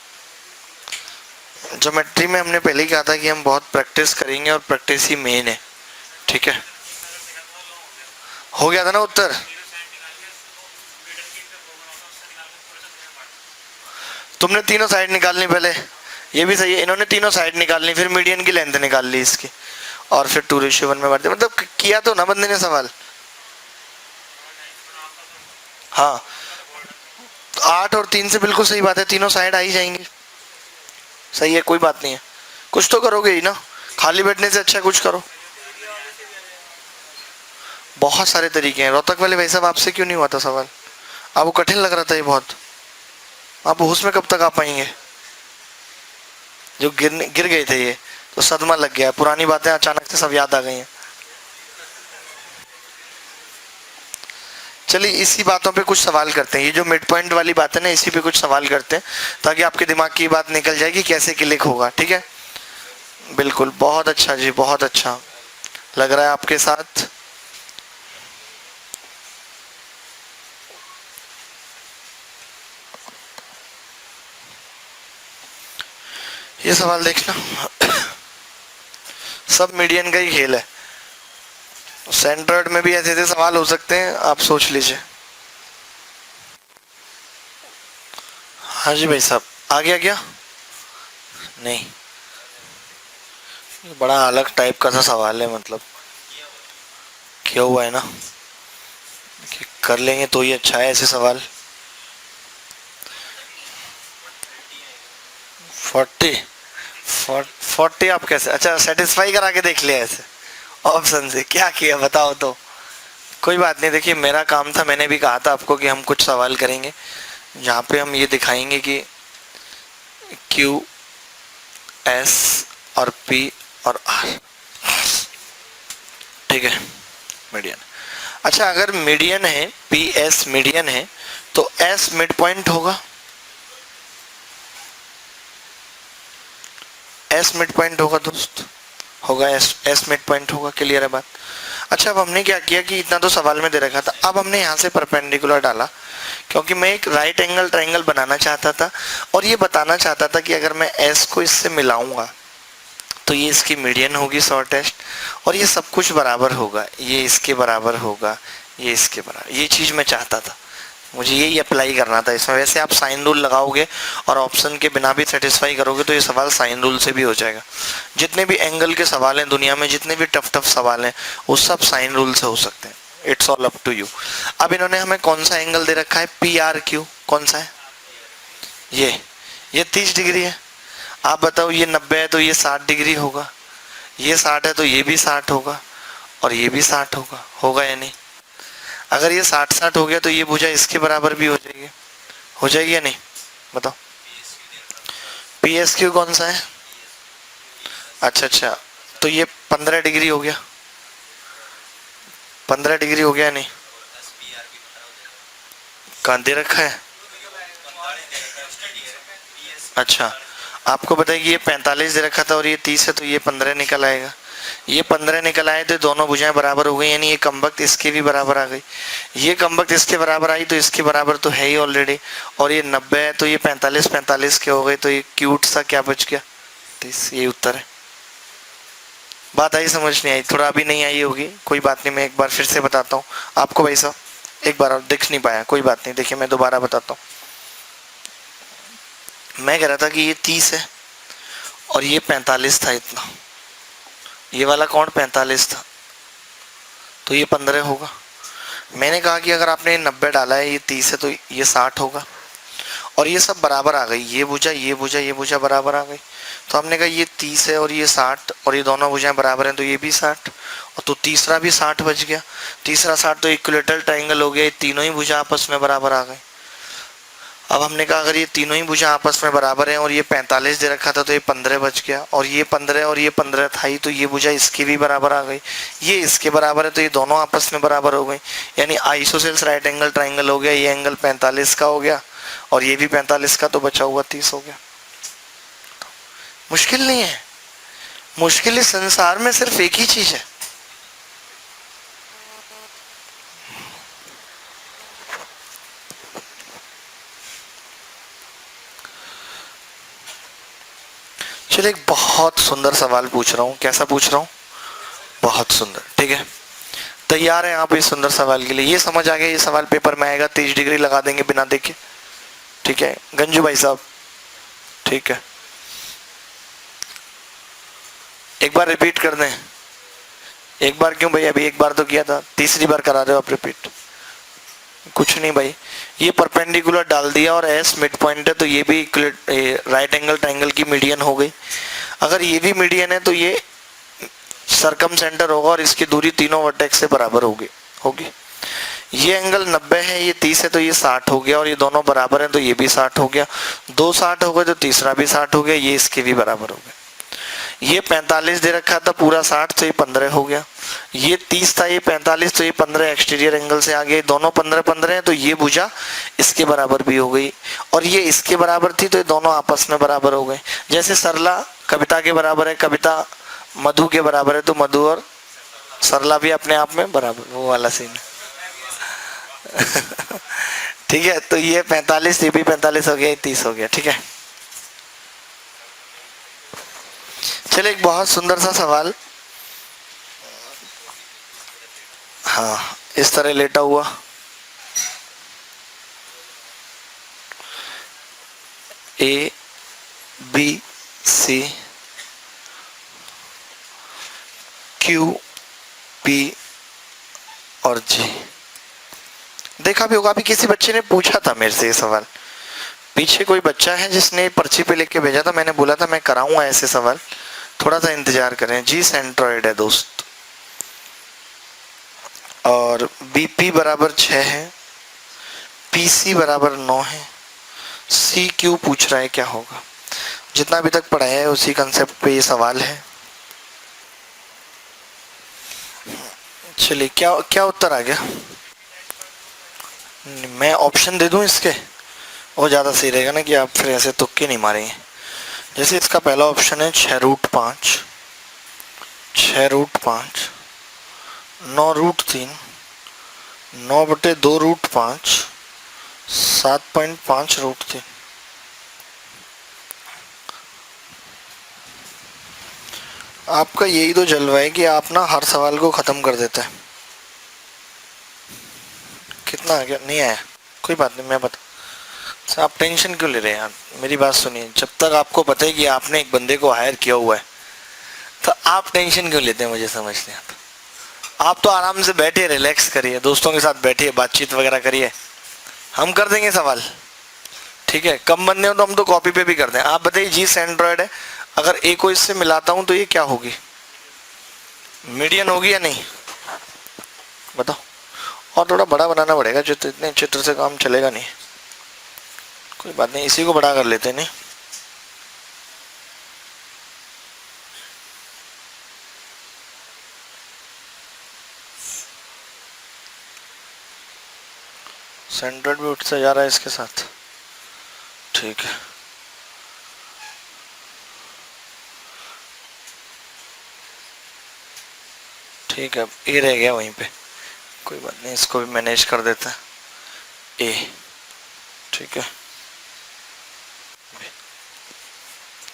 ज्योमेट्री में हमने पहले ही कहा था कि हम बहुत प्रैक्टिस करेंगे और प्रैक्टिस ही मेन है, ठीक है। हो गया था ना उत्तर? तुमने तीनों साइड निकालनी पहले, ये भी सही है। इन्होंने तीनों साइड निकालनी, फिर मीडियन की लेंथ निकाल ली इसकी, और फिर 2:1 में बढ़ते। मतलब किया तो ना बंदे ने सवाल। हाँ 8 और 3 से बिल्कुल सही बात है, तीनों साइड आ ही जाएंगे। सही है, कोई बात नहीं है, कुछ तो करोगे ही ना, खाली बैठने से अच्छा कुछ करो। बहुत सारे तरीके हैं। रोहतक वाले भाई साहब आपसे क्यों नहीं हुआ था सवाल? आपको कठिन लग रहा था ये बहुत? आप होश में कब तक आ पाएंगे? जो गिर गए थे ये तो सदमा लग गया, पुरानी बातें अचानक से सब याद आ गई हैं। चलिए इसी बातों पे कुछ सवाल करते हैं। ये जो मिड पॉइंट वाली बात है ना, इसी पे कुछ सवाल करते हैं ताकि आपके दिमाग की बात निकल जाएगी कैसे क्लिक होगा, ठीक है। बिल्कुल, बहुत अच्छा जी, बहुत अच्छा लग रहा है आपके साथ। ये सवाल देखना सब मीडियन का ही खेल है। सेंटर्ड में भी ऐसे ऐसे सवाल हो सकते हैं, आप सोच लीजिए। हाँ जी भाई साहब, आ गया क्या? नहीं, ये बड़ा अलग टाइप का सा सवाल है, मतलब क्या हुआ है ना कि कर लेंगे तो ही अच्छा है ऐसे सवाल। 40 आप कैसे? अच्छा सेटिस्फाई करा के देख लिया ऐसे ऑप्शन से, क्या किया बताओ तो। कोई बात नहीं, देखिए मेरा काम था, मैंने भी कहा था आपको कि हम कुछ सवाल करेंगे जहाँ पे हम ये दिखाएंगे कि Q, S और P और R, ठीक है, मीडियन। अच्छा अगर मीडियन है, PS मीडियन है, तो S मिड पॉइंट होगा। S मिड पॉइंट होगा दोस्त, होगा, एस एस मिड पॉइंट होगा। क्लियर है बात? अच्छा, अब हमने क्या किया कि इतना तो सवाल में दे रखा था, अब हमने यहाँ से परपेंडिकुलर डाला क्योंकि मैं एक राइट एंगल ट्रायंगल बनाना चाहता था और ये बताना चाहता था कि अगर मैं एस को इससे मिलाऊंगा तो ये इसकी मीडियन होगी शॉर्टेस्ट और ये सब कुछ बराबर होगा, ये इसके बराबर होगा, ये इसके बराबर। ये चीज़ मैं चाहता था, मुझे यही अप्लाई करना था इसमें। वैसे आप साइन रूल लगाओगे और ऑप्शन के बिना भी सेटिस्फाई करोगे तो ये सवाल साइन रूल से भी हो जाएगा। जितने भी एंगल के सवाल हैं दुनिया में, जितने भी टफ टफ सवाल हैं, वो सब साइन रूल से हो सकते हैं। It's all up to you. अब इन्होंने हमें कौन सा एंगल दे रखा है? P R Q. कौन सा है? ये 30 डिग्री है। आप बताओ, ये 90 है तो ये 60 डिग्री होगा, ये 60 है तो ये भी 60 होगा और ये भी 60 होगा। होगा या नहीं? अगर ये 60-60 हो गया तो ये भुजा इसके बराबर भी हो जाएगी, हो जाएगी या नहीं? बताओ। पी एस क्यू कौन सा है? अच्छा, तो ये 15 डिग्री हो गया, 15 डिग्री हो गया नहीं? कहाँ दे रखा है? अच्छा, आपको बताइए ये 45 दे रखा था और ये 30 है तो ये 15 निकल आएगा। ये 15 निकल आए तो दोनों भुजाएं बराबर हो गई, यानी ये कमबख्त इसके भी बराबर आ गई। ये कमबख्त इसके बराबर आई तो इसके बराबर तो है ही ऑलरेडी, और ये 90 है तो ये 45 के हो गए, तो ये क्यूट सा क्या बच गया? 30। ये उत्तर है। बात आई समझ? नहीं आई? थोड़ा अभी नहीं आई होगी, कोई बात नहीं, मैं एक बार फिर से बताता हूँ आपको भाई साहब। एक बार और दिख नहीं पाया, कोई बात नहीं, देखिए मैं दोबारा बताता हूँ। मैं कह रहा था कि ये 30 है और ये 45 था इतना, ये वाला कौन 45 था, तो ये 15 होगा। मैंने कहा कि अगर आपने 90 डाला है, ये 30 है तो ये 60 होगा, और ये सब बराबर आ गई, ये भुजा ये भुजा ये भुजा बराबर आ गई। तो हमने कहा ये 30 है और ये 60 और ये दोनों भुजाएं बराबर हैं तो ये भी 60, और तो तीसरा भी 60 बच गया। तीसरा 60 तो इक्विलेटरल ट्रायंगल हो गया, ये तीनों ही भुजा आपस में बराबर आ गए। अब हमने कहा अगर ये तीनों ही भुजा आपस में बराबर हैं और ये 45 दे रखा था तो ये 15 बच गया, और ये 15 और ये 15 था ही तो ये भुजा इसकी भी बराबर आ गई, ये इसके बराबर है तो ये दोनों आपस में बराबर हो गई, यानी आइसोसेल्स राइट एंगल ट्रायंगल हो गया। ये एंगल 45 का हो गया और ये भी 45 का, तो बचा हुआ 30 हो गया। मुश्किल नहीं है, मुश्किल इस संसार में सिर्फ एक ही चीज है, चलिए एक बहुत सुंदर सवाल पूछ रहा हूं। कैसा पूछ रहा हूं? बहुत सुंदर। ठीक है, तैयार हैं आप इस सुंदर सवाल के लिए? ये समझ आ गया ये सवाल पेपर में आएगा, 30 डिग्री लगा देंगे बिना देखे। ठीक है गंजू भाई साहब? ठीक है, एक बार रिपीट कर दें। एक बार क्यों भाई, अभी एक बार तो किया था, तीसरी बार करा रहे हो आप रिपीट? कुछ नहीं भाई, ये परपेंडिकुलर डाल दिया और एस मिड पॉइंट है तो ये भी राइट एंगल ट्रायंगल की मीडियन हो गई। अगर ये भी मीडियन है तो ये सरकम सेंटर होगा और इसकी दूरी तीनों वर्टेक्स से बराबर होगी। ये एंगल 90 है, ये 30 है तो ये 60 हो गया, और ये दोनों बराबर हैं तो ये भी 60 हो गया। दो 60 हो गए तो तीसरा भी 60 हो गया, ये इसके भी बराबर हो गया। ये 45 दे रखा था पूरा 60 तो ये 15 हो गया। ये 30 था, ये 45 तो ये 15 एक्सटीरियर एंगल से आ गए, दोनों 15 हैं तो ये भुजा इसके बराबर भी हो गई, और ये इसके बराबर थी तो ये दोनों आपस में बराबर हो गए। जैसे सरला कविता के बराबर है, कविता मधु के बराबर है, तो मधु और सरला भी अपने आप में बराबर, वो वाला सीन ठीक है, तो ये 45, ये भी 45 हो गया, ये 30 हो गया। ठीक है, चलिए एक बहुत सुंदर सा सवाल। हाँ, इस तरह लेटा हुआ, A B C Q P और जी। देखा भी होगा, अभी किसी बच्चे ने पूछा था मेरे से ये सवाल, पीछे कोई बच्चा है जिसने पर्ची पे लिख के भेजा था, मैंने बोला था मैं कराऊंगा ऐसे सवाल, थोड़ा सा इंतजार करें। जी सेंट्रॉइड है दोस्त, और बीपी बराबर 6 है, पीसी बराबर 9 है, सी क्यू पूछ रहा है क्या होगा। जितना अभी तक पढ़ाया है उसी कंसेप्ट पे ये सवाल है। चलिए क्या क्या उत्तर आ गया? मैं ऑप्शन दे दूं इसके, वो ज़्यादा सही रहेगा ना, कि आप फिर ऐसे तुक्के नहीं मारेंगे। जैसे इसका पहला ऑप्शन है 6√5, 6√5, 9√3, 9/2√5, 7.5√3। आपका यही तो जलवा है कि आप ना हर सवाल को ख़त्म कर देते हैं। कितना आ गया? नहीं आया, कोई बात नहीं, मैं बता। अच्छा, आप टेंशन क्यों ले रहे हैं यार? मेरी बात सुनिए, जब तक आपको पता है कि आपने एक बंदे को हायर किया हुआ है तो आप टेंशन क्यों लेते हैं? मुझे समझ नहीं आता। आप तो आराम से बैठिए, रिलैक्स करिए, दोस्तों के साथ बैठिए, बातचीत वगैरह करिए, हम कर देंगे सवाल, ठीक है। कम बंदे हो तो हम तो कॉपी पे भी कर दें। आप बताइए, जी एंड्रॉयड है, अगर ए को इससे मिलाता हूं तो ये क्या होगी? मीडियन होगी या नहीं? बताओ। और थोड़ा बड़ा बनाना पड़ेगा, चित्र, इतने चित्र से काम चलेगा नहीं। कोई बात नहीं, इसी को बड़ा कर लेते हैं। नहीं, सेंट्रोइड भी उठता जा रहा है इसके साथ, ठीक है। ठीक है, ए रह गया वहीं पे, कोई बात नहीं, इसको भी मैनेज कर देते हैं। ए, ठीक है,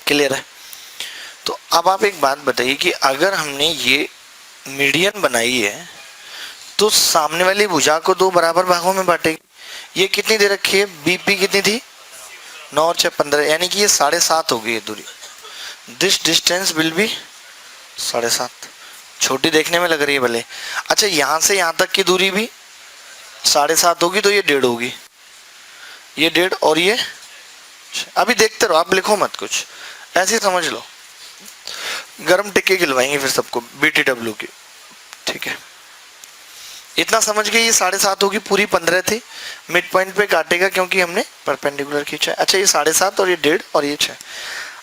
क्लियर है। तो अब आप एक बात बताइए कि अगर हमने ये मीडियन बनाई है तो सामने वाली भुजा को 2 बराबर भागों में बांटेगी। ये कितनी दे रखी है? बीपी कितनी थी? 9 और 6 15, यानी कि ये 7.5 होगी ये दूरी। This distance will be 7.5। छोटी देखने में लग रही है भले। अच्छा, यहाँ से यहाँ तक की दूरी भी 7.5 होगी, तो ये 1.5 होगी, ये 1.5 और ये। अभी देखते रहो, आप लिखो मत कुछ, ऐसे ही समझ लो। गरम टिक्के खिलवाएंगे फिर सबको BTW की, ठीक है। इतना समझ गए, ये 7.5 होगी, पूरी 15 थी, मिड पॉइंट पे काटेगा क्योंकि हमने परपेंडिकुलर खींचा है। अच्छा, ये 7.5 और ये 1.5 और ये 6।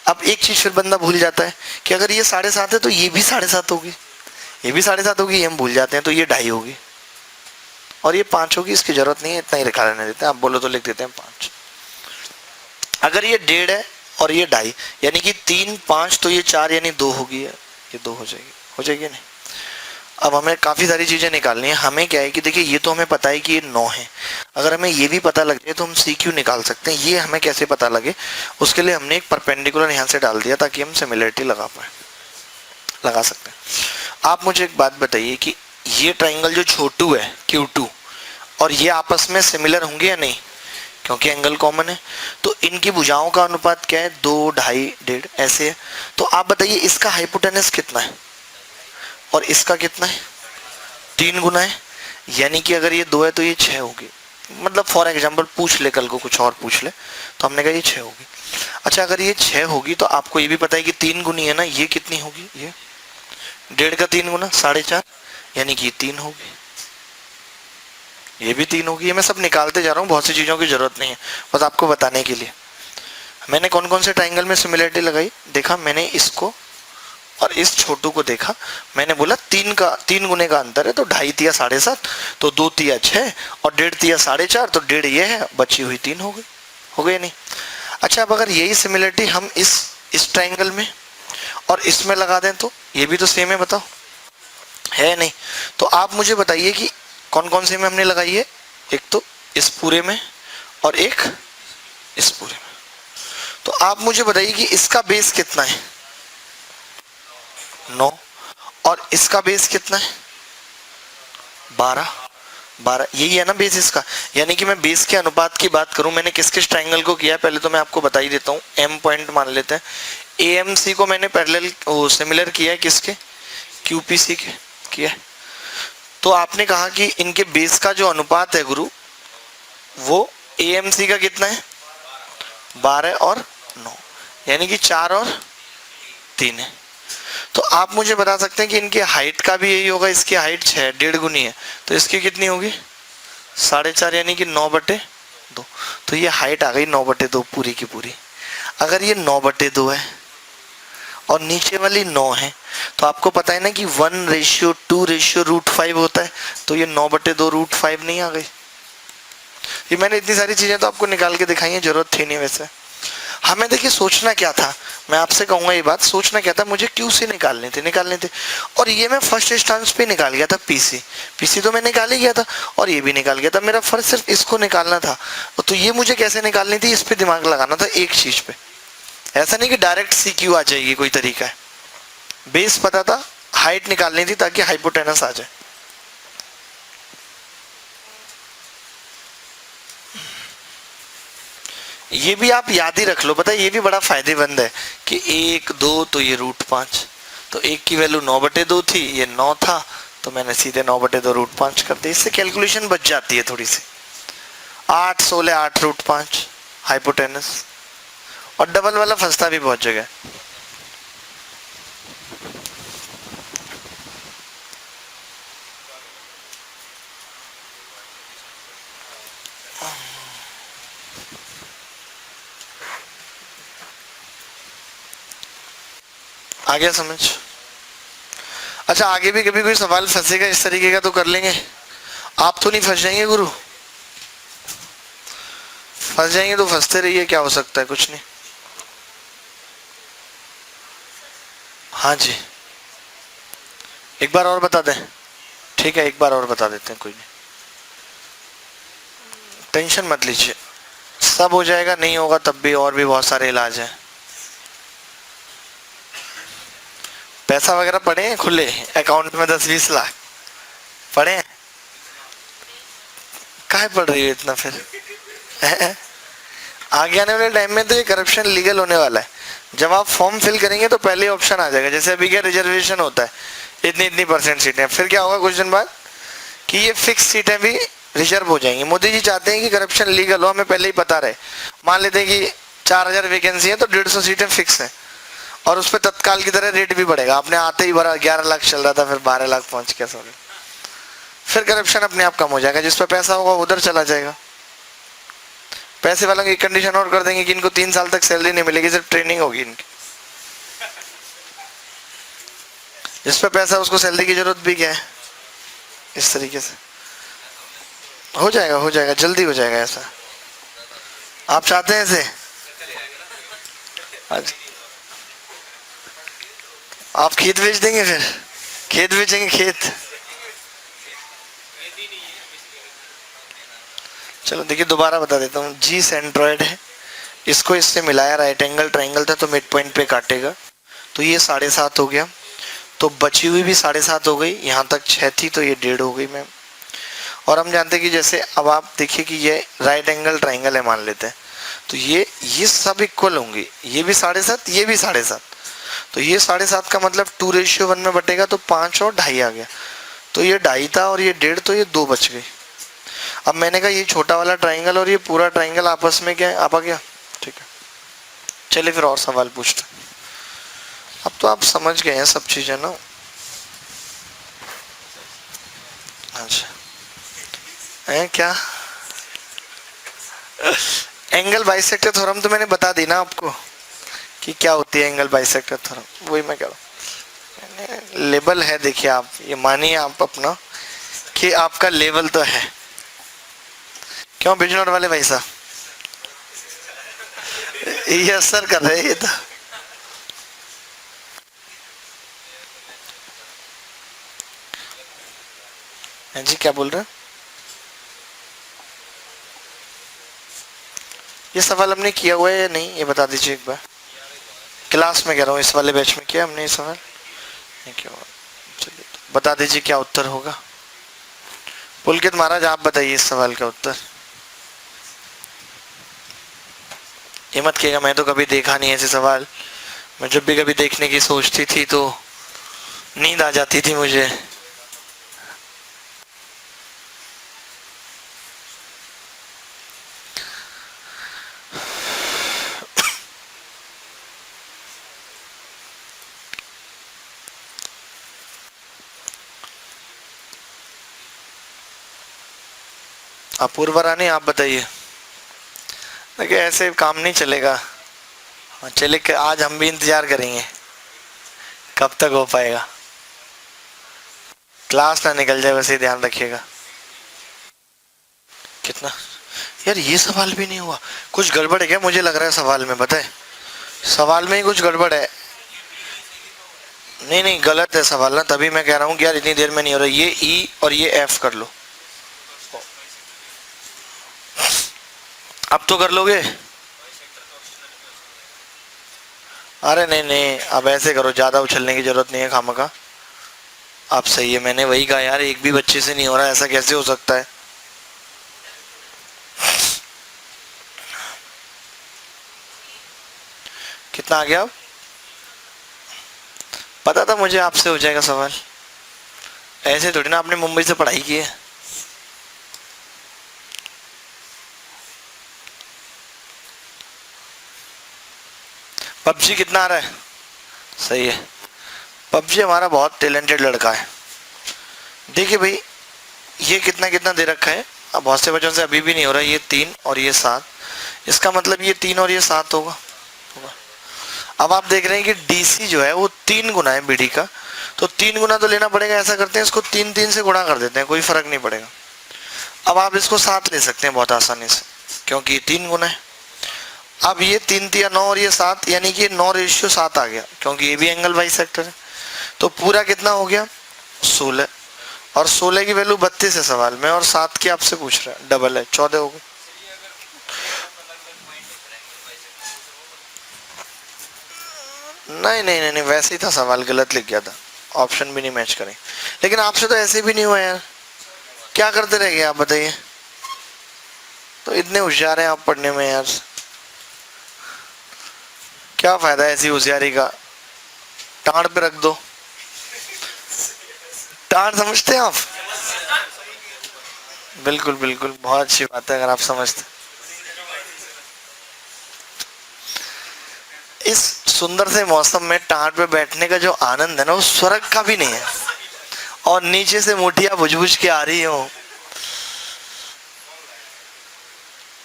अब एक चीज फिर बंदा भूल जाता है कि अगर ये 7.5 है तो ये भी 7.5 होगी, ये भी 7.5 होगी, ये हम भूल जाते हैं, तो ये 2.5 होगी और ये 5 होगी। इसकी जरूरत नहीं है, इतना ही लिखा रहने देते हैं, आप बोलो तो लिख देते हैं 5। अगर ये 1.5 है और ये 2.5, यानी कि 3 5, तो ये 4 यानी 2 होगी, ये 2 हो जाएगी नहीं। अब हमें काफ़ी सारी चीज़ें निकालनी है। हमें क्या है कि देखिए, ये तो हमें पता है कि ये 9 है, अगर हमें ये भी पता लग जाए तो हम CQ निकाल सकते हैं। ये हमें कैसे पता लगे, उसके लिए हमने एक परपेंडिकुलर यहाँ से डाल दिया ताकि हम सिमिलरिटी लगा सकते हैं। आप मुझे एक बात बताइए कि ये ट्राइंगल जो छोटू है Q2 और ये आपस में सिमिलर होंगे या नहीं, क्योंकि एंगल कॉमन है। तो इनकी भुजाओं का अनुपात क्या है? 2, 2.5, 1.5 ऐसे है। तो आप बताइए, इसका हाइपोटेनस कितना है और इसका कितना है? 3 गुना है, यानी कि अगर ये 2 है तो ये 6 होगी। मतलब फॉर एग्जांपल पूछ ले, कल को कुछ और पूछ ले, तो हमने कहा ये 6 होगी। अच्छा, अगर ये 6 होगी तो आपको ये भी पता है कि 3 गुनी है ना, ये कितनी होगी? ये 1.5 का 3 गुना 4.5, यानी कि 3 होगी, ये भी 3 होगी। ये मैं सब निकालते जा रहा हूँ, बहुत सी चीज़ों की जरूरत नहीं है, बस आपको बताने के लिए। मैंने कौन कौन से ट्राइंगल में सिमिलरिटी लगाई, देखा मैंने इसको और इस छोटू को देखा, मैंने बोला 3 गुने का अंतर है, तो 2.5 तिया 7.5, तो 2 तिया 6 और 1.5 तिया 4.5, तो 1.5 ये है, बची हुई 3 हो गई नहीं। अच्छा, अब अगर यही सिमिलरिटी हम इस ट्राइंगल में और इसमें लगा दें तो ये भी तो सेम है, बताओ है नहीं? तो आप मुझे बताइए कि कौन कौन से में हमने लगाई है। एक तो इस पूरे में और एक इस पूरे में। तो आप मुझे बताइए कि इसका बेस कितना है? 9, और इसका बेस कितना है? 12। यही है ना बेस इसका, यानी कि मैं बेस के अनुपात की बात करूं, मैंने किस किस ट्राइंगल को किया है पहले तो मैं आपको बता ही देता हूं। M पॉइंट मान लेते हैं, AMC को मैंने पैरेलल सिमिलर किया है, किसके? QPC के किया है। तो आपने कहा कि इनके बेस का जो अनुपात है गुरु, वो AMC का कितना है? 12 और 9, यानी कि 4 और 3 है। तो आप मुझे बता सकते हैं कि इनकी हाइट का भी यही होगा। इसकी हाइट 6, 1.5 गुनी है, तो इसकी कितनी होगी? 4.5, यानी कि 9/2। तो ये हाइट आ गई 9/2 पूरी की पूरी। अगर ये 9/2 है और नीचे वाली 9 है, तो आपको पता है ना कि 1:2:√5 होता है, तो ये 9/2√5 नहीं आ गई। ये मैंने इतनी सारी चीजें तो आपको निकाल के दिखाई है, जरूरत थी नहीं वैसे। हमें देखिए सोचना क्या था, मैं आपसे कहूंगा ये बात, सोचना क्या था, मुझे क्यू से निकालने थे और ये मैं फर्स्ट इंस्टेंस पे निकाल गया था पीसी तो मैं निकाल ही गया था और ये भी निकाल गया था, मेरा फर्ज सिर्फ इसको निकालना था। तो ये मुझे कैसे निकालनी थी, इस पे दिमाग लगाना था एक चीज पे, ऐसा नहीं कि डायरेक्ट सी क्यू आ जाएगी, कोई तरीका है। बेस पता था, हाइट निकालनी थी ताकि हाइपोटेनस आ जाए। ये भी आप याद ही रख लो, पता है ये भी बड़ा फायदेमंद है कि 1 2 तो ये √5, तो 1 की वैल्यू 9/2 थी, ये 9 था, तो मैंने सीधे 9/2 √5 कर दी। इससे कैलकुलेशन बच जाती है थोड़ी सी। 8 16 8 √5 हाइपोटेनस, और डबल वाला फंसता भी बहुत जगह। आ गया समझ? अच्छा, आगे भी कभी कोई सवाल फंसेगा इस तरीके का तो कर लेंगे। आप तो नहीं फंस जाएंगे गुरु? फंस जाएंगे तो फंसते रहिए, क्या हो सकता है, कुछ नहीं। हाँ जी, एक बार और बता दें? ठीक है, एक बार और बता देते हैं, कोई नहीं, टेंशन मत लीजिए, सब हो जाएगा। नहीं होगा तब भी और भी बहुत सारे इलाज हैं। पैसा वगैरह पड़े हैं खुले अकाउंट में 10-20 लाख पड़े हैं? काहे पड़ रही है इतना फिर? आगे आने वाले टाइम में तो ये करप्शन लीगल होने वाला है। जब आप फॉर्म फिल करेंगे तो पहले ऑप्शन आ जाएगा, जैसे अभी क्या रिजर्वेशन होता है, इतनी इतनी % सीटें, फिर क्या होगा कुछ दिन बाद कि ये फिक्स सीटें भी रिजर्व हो जाएंगी। मोदी जी चाहते हैं कि करप्शन लीगल हो, हमें पहले ही पता रहे। मान लेते हैं कि 4000 वैकेंसी है तो 150 सीटें फिक्स है, और उस पर तत्काल की तरह रेट भी बढ़ेगा। आपने आते ही भरा 11 लाख चल रहा था, फिर 12 लाख पहुंच गया, सॉरी, फिर करप्शन अपने आप कम हो जाएगा, जिस पर पैसा होगा उधर चला जाएगा। पैसे वालों की कंडीशन और कर देंगे कि इनको 3 साल तक सैलरी नहीं मिलेगी, सिर्फ ट्रेनिंग होगी इनकी। जिस पे पैसा उसको सैलरी की जरूरत भी क्या है। इस तरीके से हो जाएगा, जल्दी हो जाएगा। ऐसा आप चाहते हैं ऐसे? आज आप खेत बेच देंगे, फिर खेत बेचेंगे, खेत। चलो देखिए, दोबारा बता देता हूँ। जी सेंट्रॉइड है, इसको इससे मिलाया, राइट एंगल ट्राइंगल था तो मिड पॉइंट पे काटेगा, तो ये 7.5 हो गया, तो बची हुई भी 7.5 हो गई, यहाँ तक 6 थी तो ये 1.5 हो गई मैम। और हम जानते हैं कि जैसे अब आप देखिए कि ये राइट एंगल ट्राइंगल है मान लेते हैं, तो ये सब इक्वल होंगे, ये भी 7.5 ये भी 7.5, तो ये 7.5 का मतलब 2:1 में बटेगा, तो 5 और 2.5 आ गया, तो ये 2.5 था और ये 1.5, तो ये 2 बच गई। अब मैंने कहा ये छोटा वाला ट्राइंगल और ये पूरा ट्राइंगल आपस में क्या है, आप आ गया, ठीक है। चलिए फिर और सवाल पूछते हैं। अब तो आप समझ गए हैं सब चीजें ना। अच्छा है क्या? एंगल बाइसेक्टर थ्योरम तो मैंने बता दी ना आपको कि क्या होती है एंगल बाइसेक्टर थ्योरम, वही मैं कह रहा हूँ। लेवल है, देखिए आप ये मानिए आप अपना कि आपका लेवल तो है। क्यों बिजनौर वाले भाई साहब ये असर कर रहे हैं? ये तो जी क्या बोल रहे हैं? ये सवाल हमने किया हुआ है या नहीं, ये बता दीजिए एक बार। क्लास में कह रहा हूँ, इस वाले बैच में किया हमने ये सवाल नहीं किया। चलिए बता दीजिए क्या उत्तर होगा। पुलकित महाराज आप बताइए इस सवाल का उत्तर। ये मत कहिएगा मैं तो कभी देखा नहीं ऐसे सवाल, मैं जब भी कभी देखने की सोचती थी तो नींद आ जाती थी मुझे। अपूर्वा रानी आप बताइए। देखिए ऐसे काम नहीं चलेगा। चलिए आज हम भी इंतजार करेंगे कब तक हो पाएगा, क्लास ना निकल जाए, वैसे ही ध्यान रखिएगा। कितना यार ये सवाल भी नहीं हुआ, कुछ गड़बड़ है क्या? मुझे लग रहा है सवाल में, पता है सवाल में ही कुछ गड़बड़ है। नहीं नहीं गलत है सवाल ना, तभी मैं कह रहा हूँ कि यार इतनी देर में नहीं हो रहा। ये ई और ये एफ कर लो, अब तो कर लोगे। अरे नहीं नहीं अब ऐसे करो, ज्यादा उछलने की जरूरत नहीं है खामखा। आप सही है, मैंने वही कहा यार एक भी बच्चे से नहीं हो रहा, ऐसा कैसे हो सकता है? कितना आ गया? अब पता था मुझे आपसे हो जाएगा सवाल, ऐसे थोड़ी ना आपने मुंबई से पढ़ाई की है। पबजी कितना आ रहा है? सही है, पबजी हमारा बहुत टैलेंटेड लड़का है। देखिए भाई ये कितना कितना दे रखा है, अब बहुत से बच्चों से अभी भी नहीं हो रहा। ये 3 और ये 7, इसका मतलब ये 3 और ये 7 होगा। अब आप देख रहे हैं कि डीसी जो है वो 3 गुना है बीडी का, तो 3 गुना तो लेना पड़ेगा। ऐसा करते हैं इसको 3 से गुणा कर देते हैं, कोई फर्क नहीं पड़ेगा। अब आप इसको 7 ले सकते हैं बहुत आसानी से, क्योंकि ये 3 गुना है। अब ये 3 3 9 और ये 7, यानी कि 9:7 आ गया, क्योंकि ये भी एंगल बाइसेक्टर है। तो पूरा कितना हो गया? 16, और 16 की वैल्यू 32 है सवाल में, और 7 की आपसे पूछ रहा है, डबल है, 14 हो गया। नहीं नहीं नहीं नहीं वैसे ही था सवाल, गलत लिख गया था, ऑप्शन भी नहीं मैच करें। लेकिन आपसे तो ऐसे भी नहीं हुआ यार, क्या करते रह गए आप बताइए? तो इतने होशियार हैं आप पढ़ने में यार, क्या फायदा है ऐसी होशियारी का? टांड पे रख दो, टांड समझते हैं आप? बिल्कुल बिल्कुल, बहुत अच्छी बात है अगर आप समझते। इस सुंदर से मौसम में टाट पे बैठने का जो आनंद है ना, वो स्वर्ग का भी नहीं है। और नीचे से मुठिया बुझ बुझ के आ रही हो,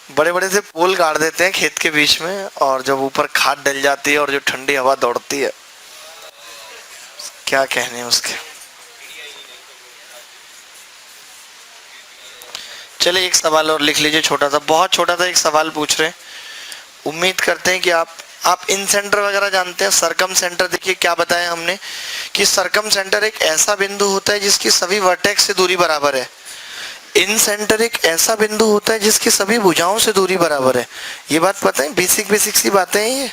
बड़े बड़े से पोल गाड़ देते हैं खेत के बीच में, और जब ऊपर खाद डल जाती है और जो ठंडी हवा दौड़ती है, क्या कहने हैं उसके। चलिए एक सवाल और लिख लीजिए, छोटा सा, बहुत छोटा सा एक सवाल पूछ रहे हैं। उम्मीद करते हैं कि आप इन सेंटर वगैरह जानते हैं। सरकम सेंटर, देखिए क्या बताया हमने कि सरकम सेंटर एक ऐसा बिंदु होता है जिसकी सभी वर्टेक्स से दूरी बराबर है। इन सेंटर एक ऐसा बिंदु होता है जिसकी सभी भुजाओं से दूरी बराबर है। ये बात पता है, बेसिक बेसिक सी बातें हैं ये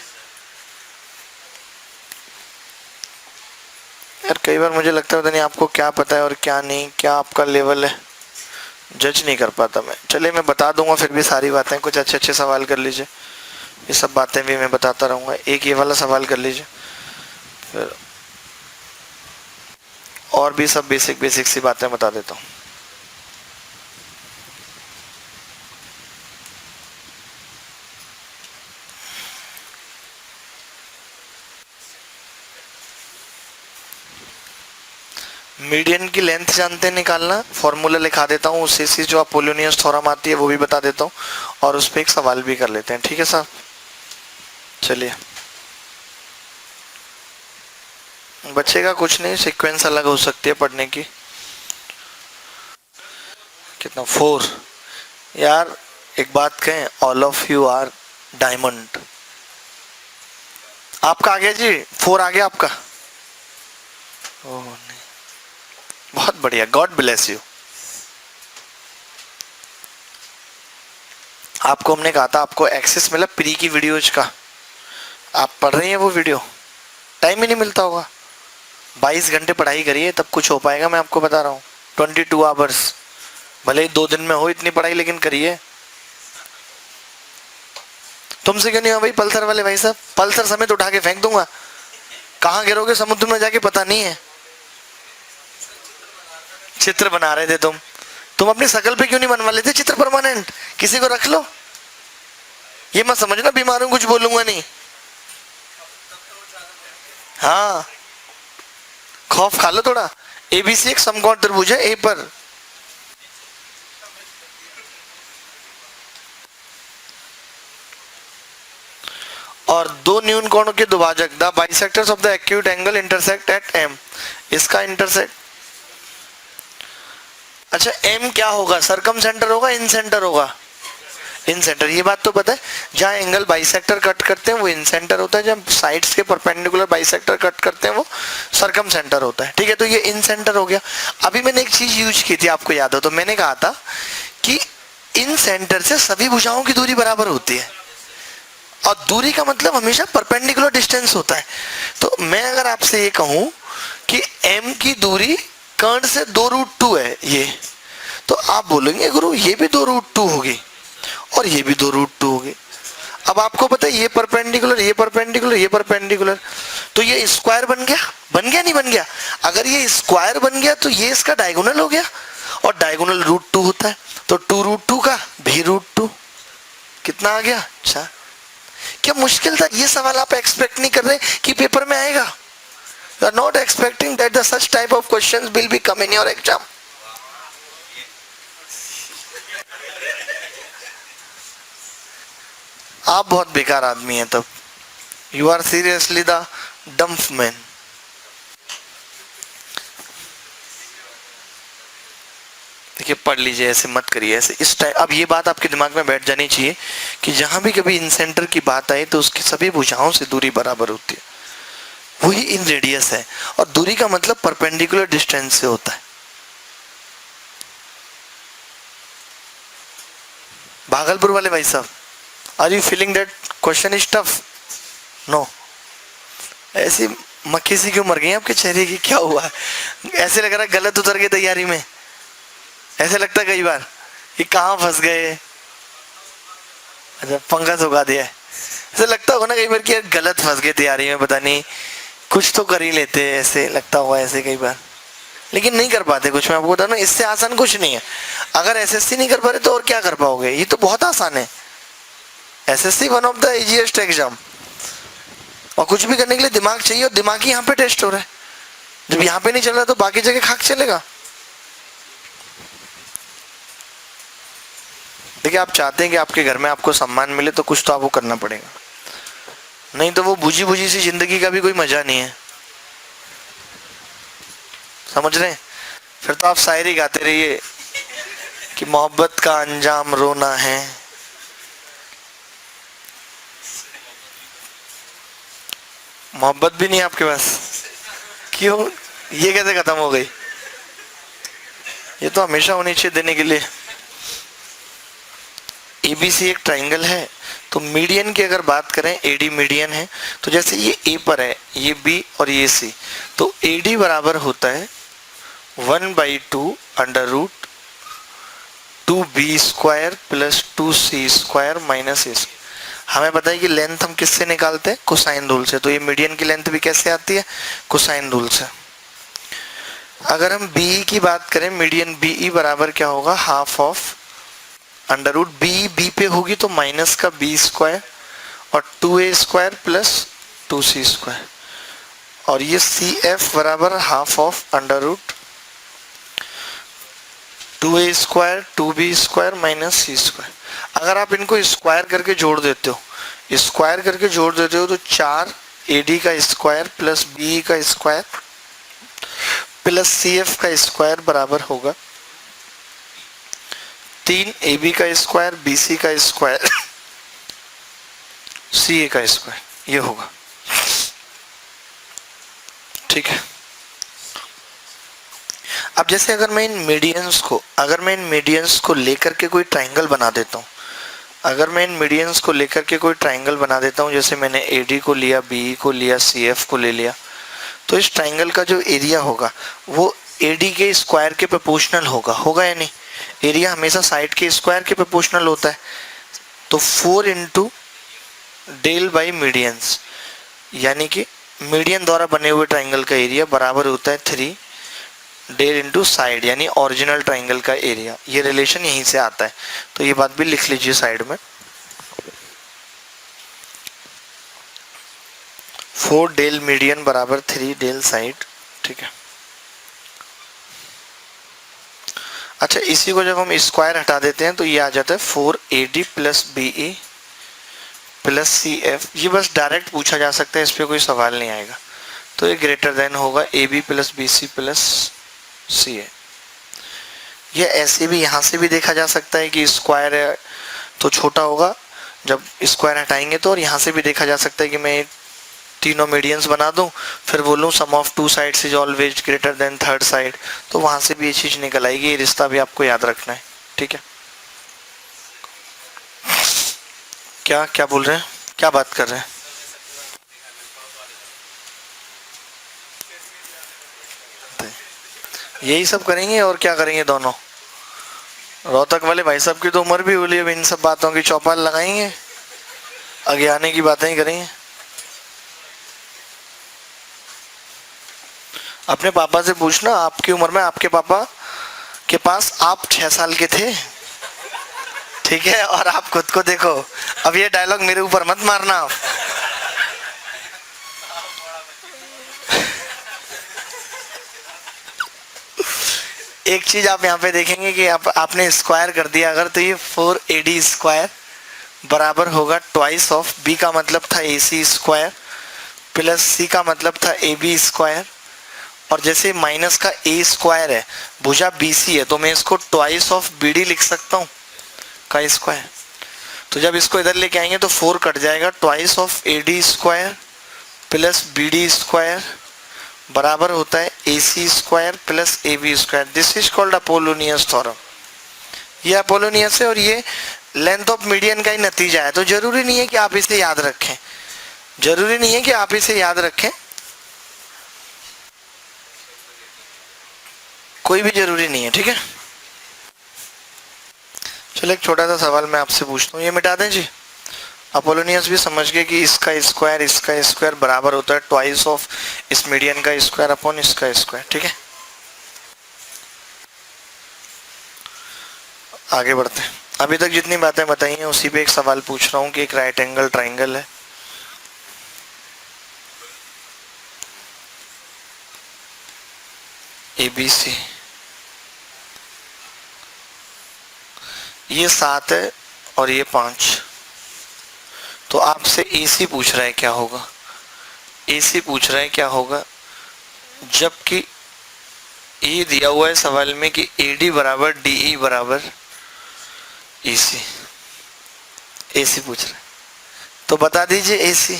यार। कई बार मुझे लगता है पता नहीं आपको क्या पता है और क्या नहीं, क्या आपका लेवल है, जज नहीं कर पाता मैं। चलिए मैं बता दूंगा फिर भी सारी बातें, कुछ अच्छे अच्छे सवाल कर लीजिए, ये सब बातें भी मैं बताता रहूंगा। एक ये वाला सवाल कर लीजिए, फिर और भी सब बेसिक बेसिक सी बातें बता देता हूँ। मीडियन की लेंथ जानते हैं निकालना, फॉर्मूला लिखा देता हूँ, उससे सी जो अपोलोनियस थ्योरम आती है वो भी बता देता हूँ, और उस पर एक सवाल भी कर लेते हैं, ठीक है साहब? चलिए, बच्चे का कुछ नहीं, सीक्वेंस अलग हो सकती है पढ़ने की। कितना? 4। यार एक बात कहें, all of you are diamond. आपका आ गया जी, 4 आ गया आपका। ओह नहीं, बहुत बढ़िया, गॉड ब्लेस यू। आपको हमने कहा था आपको एक्सेस मिला प्री की वीडियोज का, आप पढ़ रही हैं वो वीडियो? टाइम ही नहीं मिलता होगा। 22 घंटे पढ़ाई करिए तब कुछ हो पाएगा, मैं आपको बता रहा हूँ। 22 आवर्स, भले ही 2 दिन में हो इतनी पढ़ाई, लेकिन करिए। तुमसे क्यों नहीं हो भाई पल्सर वाले भाई साहब? पल्सर समेत उठा के फेंक दूंगा, कहाँ गिरोगे समुद्र में जाके पता नहीं है। चित्र बना रहे थे तुम अपनी शकल पे क्यों नहीं बनवा लेते चित्र परमानेंट? किसी को रख लो, ये मत समझना बीमार हूं कुछ बोलूंगा नहीं। हाँ, खौफ खा लो थोड़ा। एबीसी एक समकोण त्रिभुज है, ए पर और 2 न्यून कोणों के दुभाजक, the bisectors of the acute angle intersect at M. इसका इंटरसेक्ट, अच्छा एम क्या होगा? सरकम सेंटर होगा, इन सेंटर होगा? इन सेंटर, ये बात तो पता है। जहाँ एंगल बाइसेक्टर कट करते हैं वो इन सेंटर होता है, जब साइड्स के परपेंडिकुलर बाइसेक्टर कट करते हैं वो सरकम सेंटर होता है, ठीक है। तो ये इन सेंटर हो गया। अभी मैंने एक चीज यूज की थी, आपको याद हो तो मैंने कहा था कि इन सेंटर से सभी भुजाओं की दूरी बराबर होती है, और दूरी का मतलब हमेशा परपेंडिकुलर डिस्टेंस होता है। तो मैं अगर आपसे ये कहूं कि m की दूरी कर्ण से 2√2 है ये, तो आप बोलेंगे गुरु ये भी 2√2 होगी और ये भी 2√2 होगी। अब आपको पता है ये परपेंडिकुलर, ये परपेंडिकुलर, ये परपेंडिकुलर, तो ये स्क्वायर बन गया, बन गया नहीं बन गया? अगर ये स्क्वायर बन गया तो ये इसका डायगोनल हो गया, और डायगोनल √2 होता है, तो 2√2 का भी √2, कितना आ गया? 4। क्या मुश्किल था? ये सवाल आप एक्सपेक्ट नहीं कर रहे कि पेपर में आएगा। You are not expecting that the such type of questions will be come in your exam. आप बहुत बेकार आदमी हैं तब। You are seriously the dumb man. देखिए पढ़ लीजिए, ऐसे मत करिए, ऐसे इस टाइम। अब ये बात आपके दिमाग में बैठ जानी चाहिए कि जहां भी कभी इन सेंटर की बात आए तो उसकी सभी भुजाओं से दूरी बराबर होती है, वही इन रेडियस है, और दूरी का मतलब परपेंडिकुलर डिस्टेंस से होता है। भागलपुर वाले भाई साहब, are you feeling that question is tough? No. ऐसी मक्खी सी क्यों मर गई आपके चेहरे की, क्या हुआ? ऐसे लग रहा है गलत उतर गए तैयारी में, ऐसे लगता है कई बार कि कहाँ फंस गए। अच्छा, फंगस उगा दिया है, ऐसे लगता होगा ना कई बार कि यार गलत फंस गए तैयारी में, पता नहीं कुछ तो कर ही लेते, ऐसे लगता हुआ ऐसे कई बार, लेकिन नहीं कर पाते कुछ। मैं आपको बता रहा हूँ, इससे आसान कुछ नहीं है। अगर एसएससी नहीं कर पा रहे तो और क्या कर पाओगे? ये तो बहुत आसान है। SSC one of the easiest exam, और कुछ भी करने के लिए दिमाग चाहिए, और दिमाग ही यहाँ पे टेस्ट हो रहा है। जब यहाँ पे नहीं चल रहा तो बाकी जगह खाक चलेगा। देखिए, आप चाहते हैं कि आपके घर में आपको सम्मान मिले तो कुछ तो आपको करना पड़ेगा, नहीं तो वो बुझी बुझी सी जिंदगी का भी कोई मजा नहीं है। समझ रहे हैं? फिर तो आप शायरी गाते रहिए कि मोहब्बत का अंजाम रोना है। मोहब्बत भी नहीं आपके पास? क्यों? ये कैसे खत्म हो गई? ये तो हमेशा होनी चाहिए देने के लिए। ABC एक ट्राइंगल है, तो मीडियन की अगर बात करें, AD मीडियन है, तो जैसे ये A पर है, ये B और ये C, तो AD बराबर होता है 1/2 √ 2B² + 2C² - AC। हमें पता है कि लेंथ हम किससे निकालते हैं? कोसाइन रूल से। तो ये मीडियन की लेंथ भी कैसे आती है? कोसाइन रूल से। अगर हम BE की बात करें, मीडियन BE बराबर क्या होगा? हाफ ऑफ √ B पे होगी तो माइनस का B² और 2A² + 2C², और ये CF बराबर half of √ 2A² 2B² - C²। अगर आप इनको स्क्वायर करके जोड़ देते हो, तो 4 AD का स्क्वायर + BE का स्क्वायर + CF का स्क्वायर बराबर होगा 3 AB का स्क्वायर, BC का स्क्वायर, CA का स्क्वायर, ये होगा। ठीक है। अब जैसे अगर मैं इन मीडियंस को लेकर के कोई ट्राइंगल बना देता हूँ, जैसे मैंने AD को लिया, BE को लिया, CF को ले लिया, तो इस ट्राइंगल का जो एरिया होगा वो AD के स्क्वायर के प्रोपोर्शनल होगा या नहीं? एरिया हमेशा साइड के स्क्वायर के प्रोपोर्शनल होता है। तो 4 × del मीडियंस, यानी कि मीडियन द्वारा बने हुए ट्राइंगल का एरिया बराबर होता है 3 del × साइड, यानी ओरिजिनल ट्राइंगल का एरिया। ये रिलेशन यहीं से आता है, तो ये बात भी लिख लीजिए साइड में। 4 del मीडियन बराबर 3 del साइड। ठीक है। अच्छा, इसी को जब हम स्क्वायर हटा देते हैं तो ये आ जाता है 4AD + BE + CF। ये बस डायरेक्ट पूछा जा सकता है, इस पे कोई सवाल नहीं आएगा। तो ये ग्रेटर देन होगा AB + BC + CA। ये ऐसे भी यहाँ से भी देखा जा सकता है कि स्क्वायर है तो छोटा होगा जब स्क्वायर हटाएंगे तो। और यहाँ से भी देखा जा सकता है कि मैं तीनों मीडियंस बना दूं, फिर बोलूं sum of two sides is always greater than third side, तो वहां से भी ये चीज निकल आएगी। ये रिश्ता भी आपको याद रखना है, ठीक है। क्या क्या बोल रहे हैं, क्या बात कर रहे हैं? यही सब करेंगे और क्या करेंगे दोनों। रोहतक वाले भाई साहब की तो उम्र भी हुई, अब इन सब बातों की चौपाल लगाएंगे, आगे आने की बातें ही करेंगे। अपने पापा से पूछना, आपकी उम्र में आपके पापा के पास आप 6 साल के थे, ठीक है, और आप खुद को देखो। अब ये डायलॉग मेरे ऊपर मत मारना आप। एक चीज आप यहाँ पे देखेंगे कि आपने स्क्वायर कर दिया अगर, तो ये 4AD स्क्वायर बराबर होगा ट्वाइस ऑफ बी का मतलब था AC स्क्वायर प्लस सी का मतलब था AB स्क्वायर, और जैसे माइनस का A स्क्वायर है, भुजा BC है, तो मैं इसको ट्वाइस ऑफ BD लिख सकता हूँ का स्क्वायर। तो जब इसको इधर लेके आएंगे तो 4 कट जाएगा, twice of AD square plus BD square बराबर होता है AC square plus AB square. This is called Apollonius theorem. ये अपोलोनियस है और ये लेंथ ऑफ मीडियन का ही नतीजा है। तो जरूरी नहीं है कि आप इसे याद रखें, जरूरी नहीं है कि आप इसे याद रखें, कोई भी जरूरी नहीं है, ठीक है। चलो एक छोटा सा सवाल मैं आपसे पूछता हूँ, ये मिटा दें जी। अपोलोनियस भी समझ गए कि इसका स्क्वायर बराबर होता है ट्वाइस ऑफ इस मीडियन का स्क्वायर अपॉन इसका स्क्वायर, ठीक है। आगे बढ़ते हैं। अभी तक जितनी बातें बताई हैं उसी पे एक सवाल पूछ रहा हूँ कि एक राइट एंगल ट्राइंगल है, ABC, ये 7 है और ये 5। तो आपसे AC पूछ रहा है क्या होगा, AC पूछ रहा है क्या होगा, जबकि ये दिया हुआ है सवाल में कि AD बराबर DE बराबर AC। AC पूछ रहा है तो बता दीजिए AC।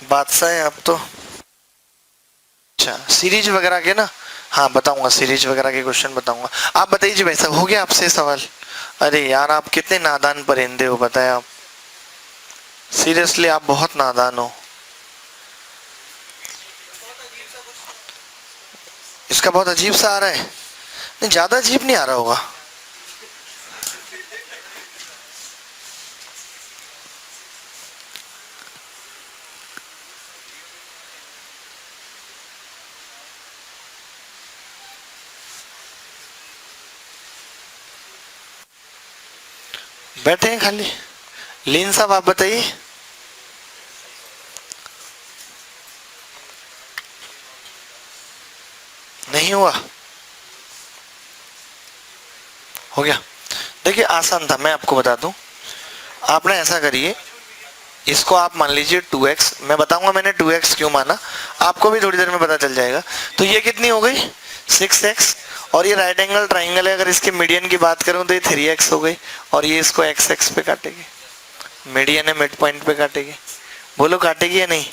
बादशाह है आप तो। अच्छा सीरीज वगैरह के ना, हाँ बताऊंगा, सीरीज वगैरह के क्वेश्चन बताऊंगा। आप बताइए भाई साहब, हो गया आपसे सवाल? अरे यार आप कितने नादान परिंदे हो, बताए आप, सीरियसली आप बहुत नादान हो। इसका बहुत अजीब सा आ रहा है, नहीं ज्यादा अजीब नहीं आ रहा होगा। बैठे हैं खाली। लीन साहब आप बताइए। नहीं हुआ, हो गया। देखिए आसान था, मैं आपको बता दूं। आपने ऐसा करिए, इसको आप मान लीजिए 2x, मैं बताऊंगा मैंने 2x क्यों माना, आपको भी थोड़ी देर में पता चल जाएगा। तो ये कितनी हो गई 6x, और ये राइट एंगल ट्राइंगल है, अगर इसके मीडियन की बात करूं तो ये 3x हो गई, और ये इसको x पे काटेगी, मीडियन है मिड पॉइंट पे काटेगी। बोलो काटेगी या नहीं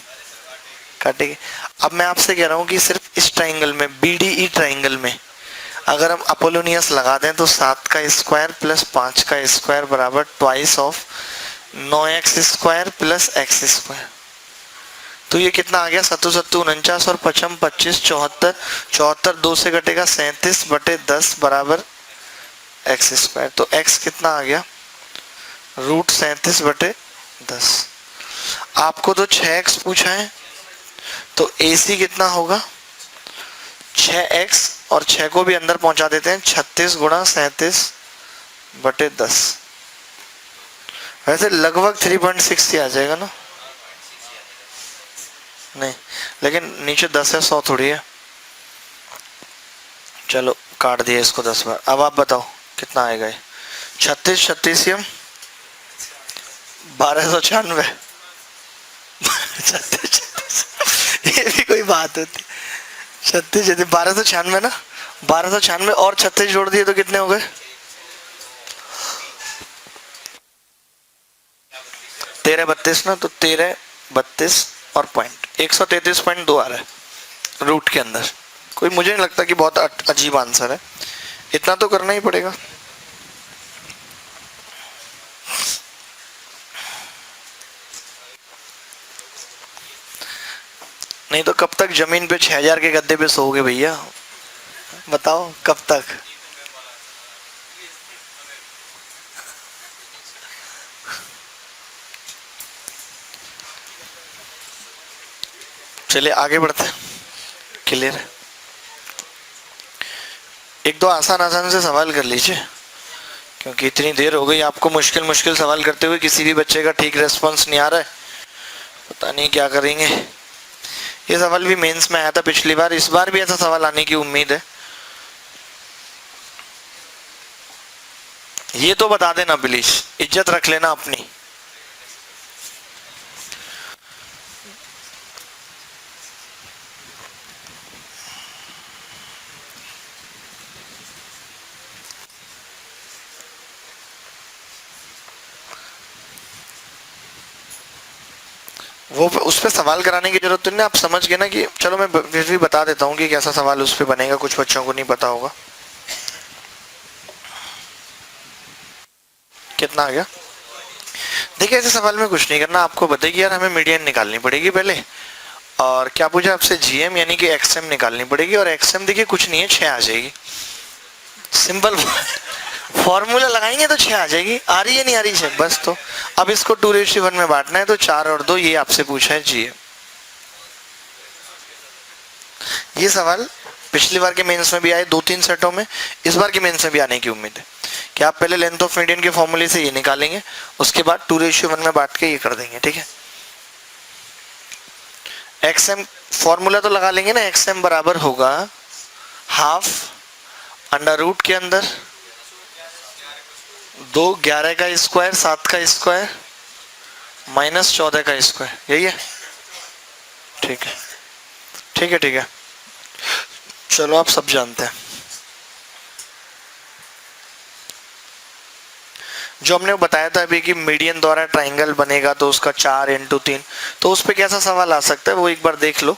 काटेगी। अब मैं आपसे कह रहा हूं कि सिर्फ इस ट्राइंगल में, BDE ट्राइंगल में अगर हम अपोलोनियस लगा दें तो 7 का स्क्वायर प्लस 5 का स्क्वायर बराबर twice of 9x square plus x square. तो ये कितना आ गया, 7 7 49 और 55 25 74, 74 2 से कटेगा 37/10 बराबर x स्क्वायर। तो x कितना आ गया, √37/10। आपको तो 6x पूछा है, तो AC कितना होगा 6x, और 6 को भी अंदर पहुंचा देते हैं, 36 गुणा 37/10। वैसे लगभग 3.6 ही आ जाएगा ना, नहीं लेकिन नीचे 10 है, 100 थोड़ी है। चलो काट दिया इसको 10 बार। अब आप बताओ कितना आएगा ये, 36 36 1296। ये भी कोई बात होती, 36 1296 ना, 1296 और 36 जोड़ दिए तो कितने हो गए, 13 32 ना, तो 13 32 और पॉइंट 133.2 आ रहा है रूट के अंदर। कोई मुझे नहीं लगता कि बहुत अजीब आंसर है, इतना तो करना ही पड़ेगा। नहीं तो कब तक जमीन पे 6000 के गद्दे पे सोओगे भैया, बताओ कब तक। चलिए आगे बढ़ते हैं। क्लियर है? एक दो आसान आसान से सवाल कर लीजिए, क्योंकि इतनी देर हो गई आपको मुश्किल मुश्किल सवाल करते हुए, किसी भी बच्चे का ठीक रेस्पॉन्स नहीं आ रहा है, पता नहीं क्या करेंगे। ये सवाल भी मेंस में आया था पिछली बार, इस बार भी ऐसा सवाल आने की उम्मीद है। ये तो बता देना प्लीज, इज्जत रख लेना अपनी। वो उस पर सवाल कराने की जरूरत नहीं, आप समझ गए ना कि चलो मैं फिर भी बता देता हूँ कि कैसा सवाल उस पर बनेगा, कुछ बच्चों को नहीं पता होगा। कितना आ गया? देखिए ऐसे सवाल में कुछ नहीं करना, आपको बताइए यार हमें मीडियन निकालनी पड़ेगी पहले, और क्या पूछा आपसे, जीएम यानी कि एक्सएम निकालनी पड़ेगी, और एक्सएम देखिए कुछ नहीं है 6 आ जाएगी, सिंपल फॉर्मूला लगाएंगे तो 6 आ जाएगी, आ रही है नहीं आ रही 6 बस। तो अब इसको 2:1 में बांटना है, तो 4 और 2 ये आपसे पूछा है जीएम। ये सवाल पिछली बार के मेंस में भी आए 2-3 सेटों में, इस बार के मेंस में भी आने की उम्मीद है कि आप पहले लेंथ ऑफ मीडियन के फॉर्मूले से ये निकालेंगे, उसके बाद 2:1 में बांट के ये कर देंगे, ठीक है। एक्सएम फॉर्मूला तो लगा लेंगे ना, एक्सएम बराबर होगा हाफ अंडर रूट के अंदर 2 11 का स्क्वायर 7 का स्क्वायर माइनस 14 का स्क्वायर, यही है। ठीक है ठीक है ठीक है, चलो आप सब जानते हैं। जो हमने बताया था अभी कि मीडियन द्वारा ट्राइंगल बनेगा तो उसका 4x3, तो उस पर कैसा सवाल आ सकता है वो एक बार देख लो।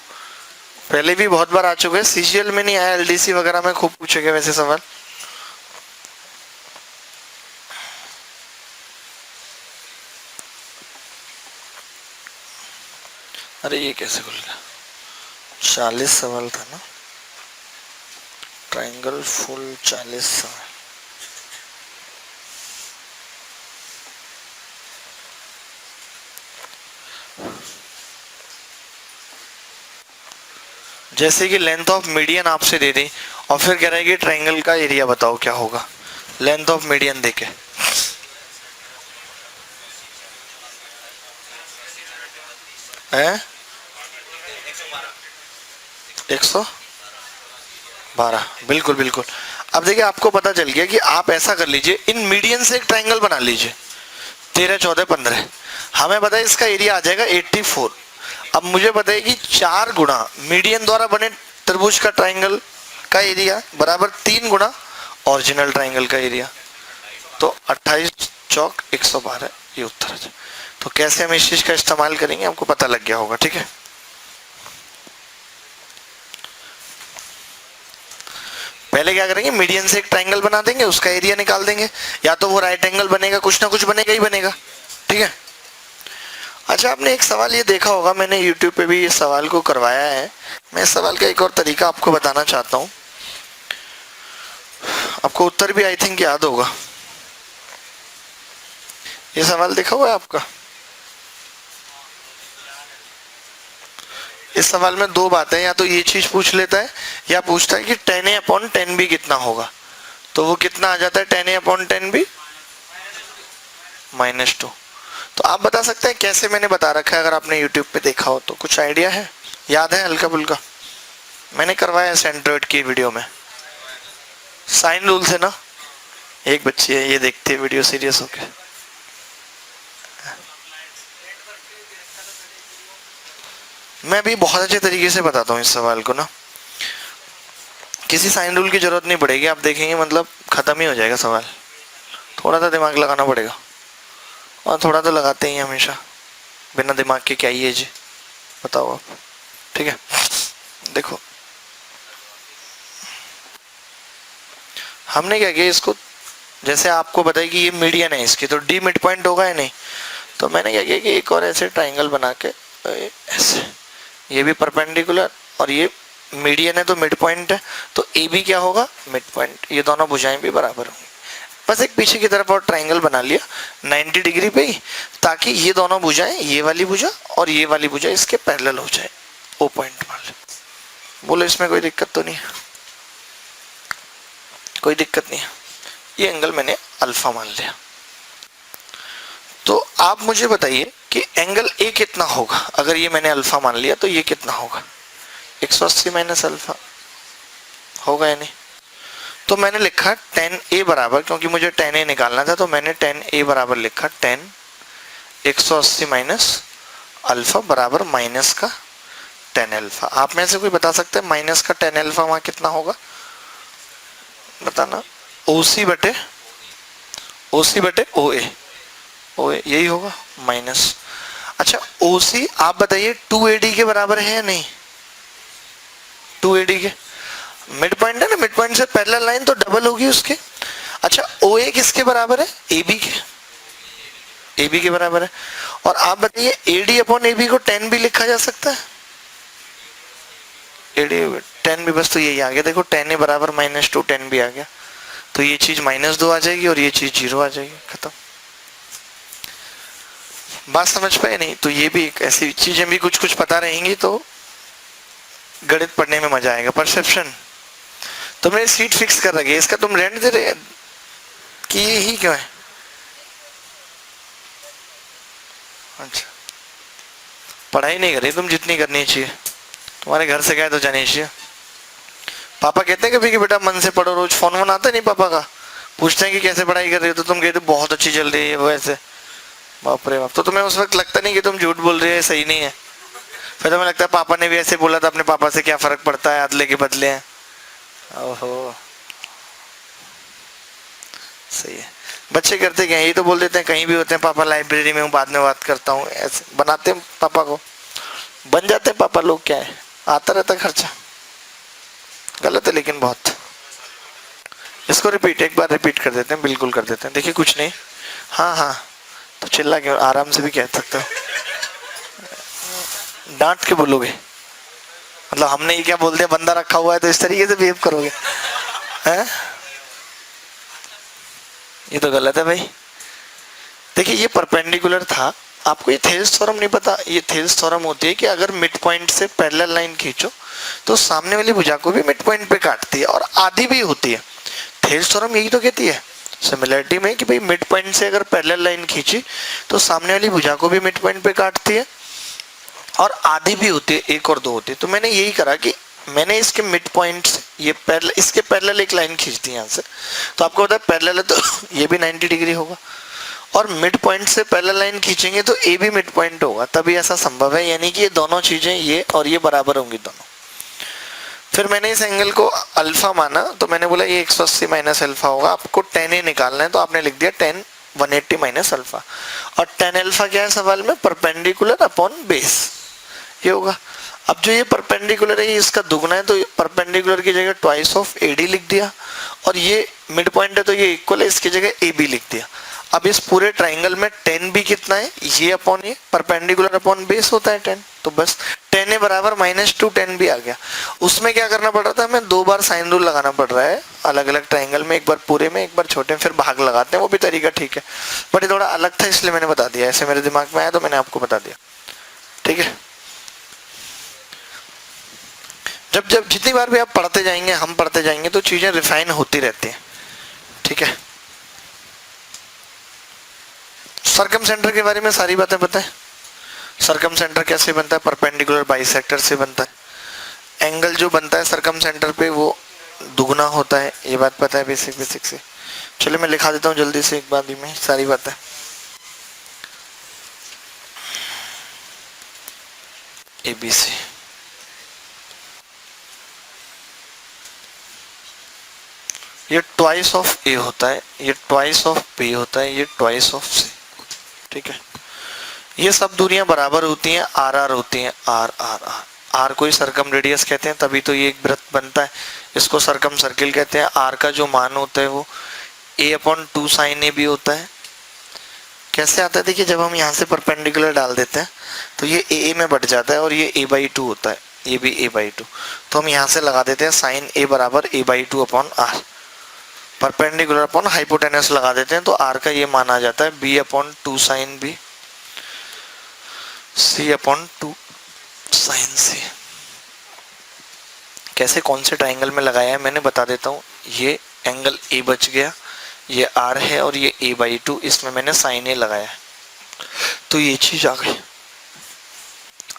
पहले भी बहुत बार आ चुके हैं, सीजीएल में नहीं आया, एलडीसी वगैरह में खूब पूछे गए वैसे सवाल। अरे ये कैसे खुल गया? 40 सवाल था ना, ट्राइंगल फुल 40 सवाल। जैसे कि लेंथ ऑफ मीडियन आपसे दे दी और फिर कह रहा है कि ट्राइंगल का एरिया बताओ क्या होगा, लेंथ ऑफ मीडियन देके। है 112, बिल्कुल बिल्कुल। अब देखिए आपको पता चल गया कि आप ऐसा कर लीजिए, इन मीडियन से एक ट्राइंगल बना लीजिए 13 14 15, हमें पता है इसका एरिया आ जाएगा 84। अब मुझे बताइए कि 4 गुना मीडियन द्वारा बने त्रिभुज का ट्राइंगल का एरिया बराबर 3 गुना ओरिजिनल ट्राइंगल का एरिया, तो 28 चौक 112 ये उत्तर है। तो कैसे हम इस चीज का इस्तेमाल करेंगे आपको पता लग गया होगा, ठीक है। पहले क्या करेंगे, मीडियन से एक ट्राइंगल बना देंगे, उसका एरिया निकाल देंगे, या तो वो राइट एंगल बनेगा, कुछ ना कुछ बनेगा ही बनेगा, ठीक है। अच्छा आपने एक सवाल ये देखा होगा, मैंने YouTube पे भी इस सवाल को करवाया है, मैं इस सवाल का एक और तरीका आपको बताना चाहता हूँ, आपको उत्तर भी आई थिंक याद होगा। ये सवाल देखा हुआ है आपका? इस सवाल में 2 बातें, या तो ये चीज पूछ लेता है या पूछता है कि 10a/10b कितना होगा, तो वो कितना आ जाता है 10a/10b -2। तो आप बता सकते हैं कैसे मैंने बता रखा है, अगर आपने YouTube पे देखा हो तो कुछ आइडिया है, याद है हल्का फुल्का? मैंने करवाया है एंड्रॉइड की वीडियो में, साइन रूल से ना। एक बच्ची है ये देखती है वीडियो सीरियस होके। मैं भी बहुत अच्छे तरीके से बताता हूँ इस सवाल को ना, किसी साइन रूल की जरूरत नहीं पड़ेगी, आप देखेंगे मतलब खत्म ही हो जाएगा सवाल। थोड़ा सा दिमाग लगाना पड़ेगा, और थोड़ा तो लगाते ही हमेशा। बिना दिमाग के क्या ही है जी, बताओ आप। ठीक है, देखो हमने क्या किया इसको, जैसे आपको बताया कि ये मीडियन है इसकी, तो डी मिड पॉइंट होगा या नहीं, तो मैंने क्या किया कि एक और ऐसे ट्राइंगल बना के ऐसे, ये भी परपेंडिकुलर और ये मीडियन है तो मिड पॉइंट है, तो ए बी क्या होगा, मिड पॉइंट, ये दोनों भुजाएं भी बराबर होंगी। बस एक पीछे की तरफ और ट्राइंगल बना लिया 90 डिग्री पे ही, ताकि ये दोनों भुजाएं, ये वाली भुजा और ये वाली भुजा इसके पैरेलल हो जाए, ओ पॉइंट मान ले। बोलो इसमें कोई दिक्कत तो नहीं है, कोई दिक्कत नहीं है। ये एंगल मैंने अल्फा मान लिया। तो आप मुझे बताइए कि एंगल ए कितना होगा, अगर ये मैंने अल्फा मान लिया तो ये कितना होगा, 180 माइनस अल्फा होगा या नहीं। तो मैंने लिखा tan ए बराबर, क्योंकि मुझे tan ए निकालना था, तो मैंने tan ए बराबर लिखा tan 180 माइनस अल्फा बराबर माइनस का tan अल्फा। आप में से कोई बता सकते हैं माइनस का tan अल्फा वहां कितना होगा, बताना। OC बटे ओ ए यही होगा माइनस। अच्छा OC आप बताइए 2AD के बराबर है या नहीं, 2AD के मिड पॉइंट है ना, मिड पॉइंट से पैरेलल लाइन तो डबल होगी उसके। अच्छा OA किसके बराबर है, AB के बराबर है। और आप बताइए AD अपॉन AB को 10 भी लिखा जा सकता है, AD 10 भी, बस तो यही आ गया देखो, 10 ए बराबर -2 10 भी आ गया, तो ये चीज -2 आ जाएगी और ये चीज 0 आ जाएगी, खत्म। बात समझ पाए नहीं, तो ये भी एक ऐसी चीजें भी कुछ कुछ पता रहेंगी तो गणित पढ़ने में मजा आएगा। परसेप्शन, तुमने सीट फिक्स कर रखी है, इसका तुम रेंट दे रहे कि ये ही क्यों है। अच्छा पढ़ाई नहीं करी तुम जितनी करनी चाहिए, तुम्हारे घर से गए तो जाने चाहिए। पापा कहते हैं कभी कि बेटा मन से पढ़ो, रोज फोन वोन आता नहीं पापा का, पूछते हैं कि कैसे पढ़ाई कर रही हो, तो तुम कहते बहुत अच्छी चल रही है वो ऐसे, बाप रे बाप। तो तुम्हें उस वक्त लगता नहीं कि तुम झूठ बोल रही है, सही नहीं है, फिर तुम्हें लगता है पापा ने भी ऐसे बोला था, अपने पापा से क्या फर्क पड़ता है, अदले के बदले हैं। ओहो सही है, बच्चे करते क्या, ये तो बोल देते हैं कहीं भी होते हैं, पापा लाइब्रेरी में हूँ बाद में बात करता हूँ, ऐसे बनाते हैं पापा को, बन जाते हैं पापा लोग, क्या है आता रहता खर्चा, गलत है लेकिन बहुत। इसको रिपीट, एक बार रिपीट कर देते हैं, बिल्कुल कर देते हैं, देखिए कुछ नहीं, हाँ हाँ तो चिल्ला के आराम से भी कह सकते हो, डांट के बोलोगे, मतलब हमने ये क्या बोल दिया बंदा रखा हुआ है तो इस तरीके से बिहेव करोगे हैं, ये तो गलत है भाई। देखिए ये परपेंडिकुलर था, आपको ये थेल्स थ्योरम नहीं पता, ये थेल्स थ्योरम होती है कि अगर मिड पॉइंट से पैरेलल लाइन खींचो तो सामने वाली भुजा को भी मिड पॉइंट पे काटती है और आधी भी होती है। थेल्स थ्योरम यही तो कहती है सिमिलरिटी में कि भाई मिड पॉइंट से अगर पैरेलल लाइन खींची तो सामने वाली भुजा को भी मिड पॉइंट पे काटती है और आधी भी होती है, 1 और 2 होती है। तो मैंने यही करा कि मैंने इसके मिड पॉइंट से ये पैरेलल, इसके पैरेलल एक लाइन खींच दी यहाँ से, तो आपको पता है पैरेलल है तो ये भी 90 डिग्री होगा, और मिड पॉइंट से पैरेलल लाइन खींचेंगे तो ए भी मिड पॉइंट होगा, तभी ऐसा संभव है, यानी कि ये दोनों चीजें ये और ये बराबर होंगी दोनों। फिर मैंने इस एंगल को अल्फा माना, तो मैंने बोला ये 180 माइनस अल्फा होगा, आपको tan ए निकालना है, तो आपने लिख दिया tan 180 माइनस अल्फा, और tan अल्फा क्या है सवाल में, परपेंडिकुलर अपॉन बेस, ये होगा। अब जो ये परपेंडिकुलर है ये इसका दुगना है, तो परपेंडिकुलर की जगह ट्वाइस ऑफ AD लिख दिया, और ये मिड पॉइंट है तो ये इक्वल है, इसकी जगह AB लिख दिया। अब इस पूरे ट्राइंगल में tan भी कितना है, ये अपॉन ये, परपेंडिकुलर अपॉन बेस होता है tan, तो बस tan ए बराबर -2 tan भी आ गया। उसमें क्या करना पड़ रहा था, हमें 2 बार साइन रूल लगाना पड़ रहा है अलग अलग ट्राइंगल में, एक बार पूरे में एक बार छोटे में, फिर भाग लगाते हैं, वो भी तरीका ठीक है, बट ये थोड़ा अलग था इसलिए मैंने बता दिया, ऐसे मेरे दिमाग में आया तो मैंने आपको बता दिया, ठीक है। जब जब जितनी बार भी आप पढ़ते जाएंगे, हम पढ़ते जाएंगे, तो चीजें रिफाइन होती रहती हैं, ठीक है। सरकम सेंटर के बारे में सारी बातें पता है, सरकम सेंटर कैसे बनता है, परपेंडिकुलर बाइसेक्टर से बनता है, एंगल जो बनता है सरकम सेंटर पे वो दुगना होता है, ये बात पता है बेसिक से। चलिए मैं लिखा देता हूँ जल्दी से एक बार में सारी बातें। ABC, ये ट्वाइस ऑफ A होता है, ये ट्वाइस ऑफ B होता है, ये ट्वाइस ऑफ C, ठीक है। ये सब दूरियां बराबर होती हैं, आर आर होती हैं, आर आर आर। आर को ही सरकम रेडियस कहते हैं, तभी तो ये एक वृत्त बनता है, इसको सरकम सर्किल कहते हैं। आर का जो मान होता है वो a/2 sin a भी होता है। कैसे आता है, देखिए जब हम यहाँ से परपेंडिकुलर डाल देते हैं तो ये a में बढ़ जाता है और ये a/2 होता है, ये भी a/2। तो हम यहाँ से लगा देते हैं साइन a बराबर a/2 upon R, perpendicular upon hypotenuse लगा देते हैं, तो आर का ये मान आ जाता है b/2 sin b, c/2 sin c। कैसे कौन से ट्राइंगल में लगाया है मैंने बता देता हूँ। ये एंगल ए बच गया, ये आर है और ये a/2, इसमें मैंने साइन ए लगाया है, तो ये चीज आ गई।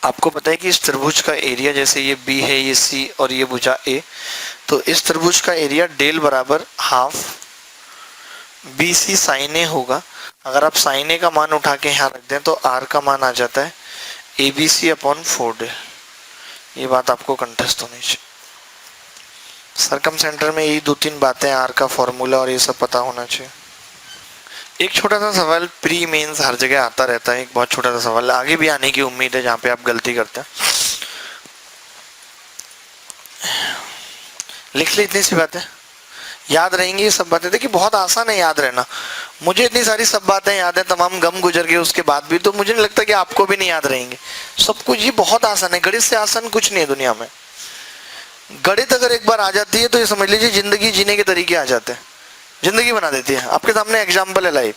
आपको पता है कि इस त्रिभुज का एरिया, जैसे ये बी है, ये सी और ये भुजा ए, तो इस त्रिभुज का एरिया डेल बराबर हाफ बी सी साइन ए होगा। अगर आप साइन ए का मान उठा के यहाँ रख दें तो आर का मान आ जाता है ABC/4 डेल। ये बात आपको कंठस्थ होनी चाहिए। सरकम सेंटर में यही 2-3 बातें, आर का फॉर्मूला और ये सब पता होना चाहिए। एक छोटा सा सवाल प्री मेंस हर जगह आता रहता है, एक बहुत छोटा सा सवाल, आगे भी आने की उम्मीद है जहाँ पे आप गलती करते हैं। लिख ली, इतनी सी बातें याद रहेंगी। ये सब बातें देखिए बहुत आसान है याद रहना। मुझे इतनी सारी सब बातें याद है, तमाम गम गुजर गए उसके बाद भी, तो मुझे नहीं लगता कि आपको भी नहीं याद रहेंगे सब कुछ। ये बहुत आसान है, गणित से आसान कुछ नहीं है दुनिया में। गणित अगर एक बार आ जाती है तो ये समझ लीजिए जिंदगी जीने के तरीके आ जाते हैं, जिंदगी बना देती है। आपके सामने एग्जाम्पल है लाइव।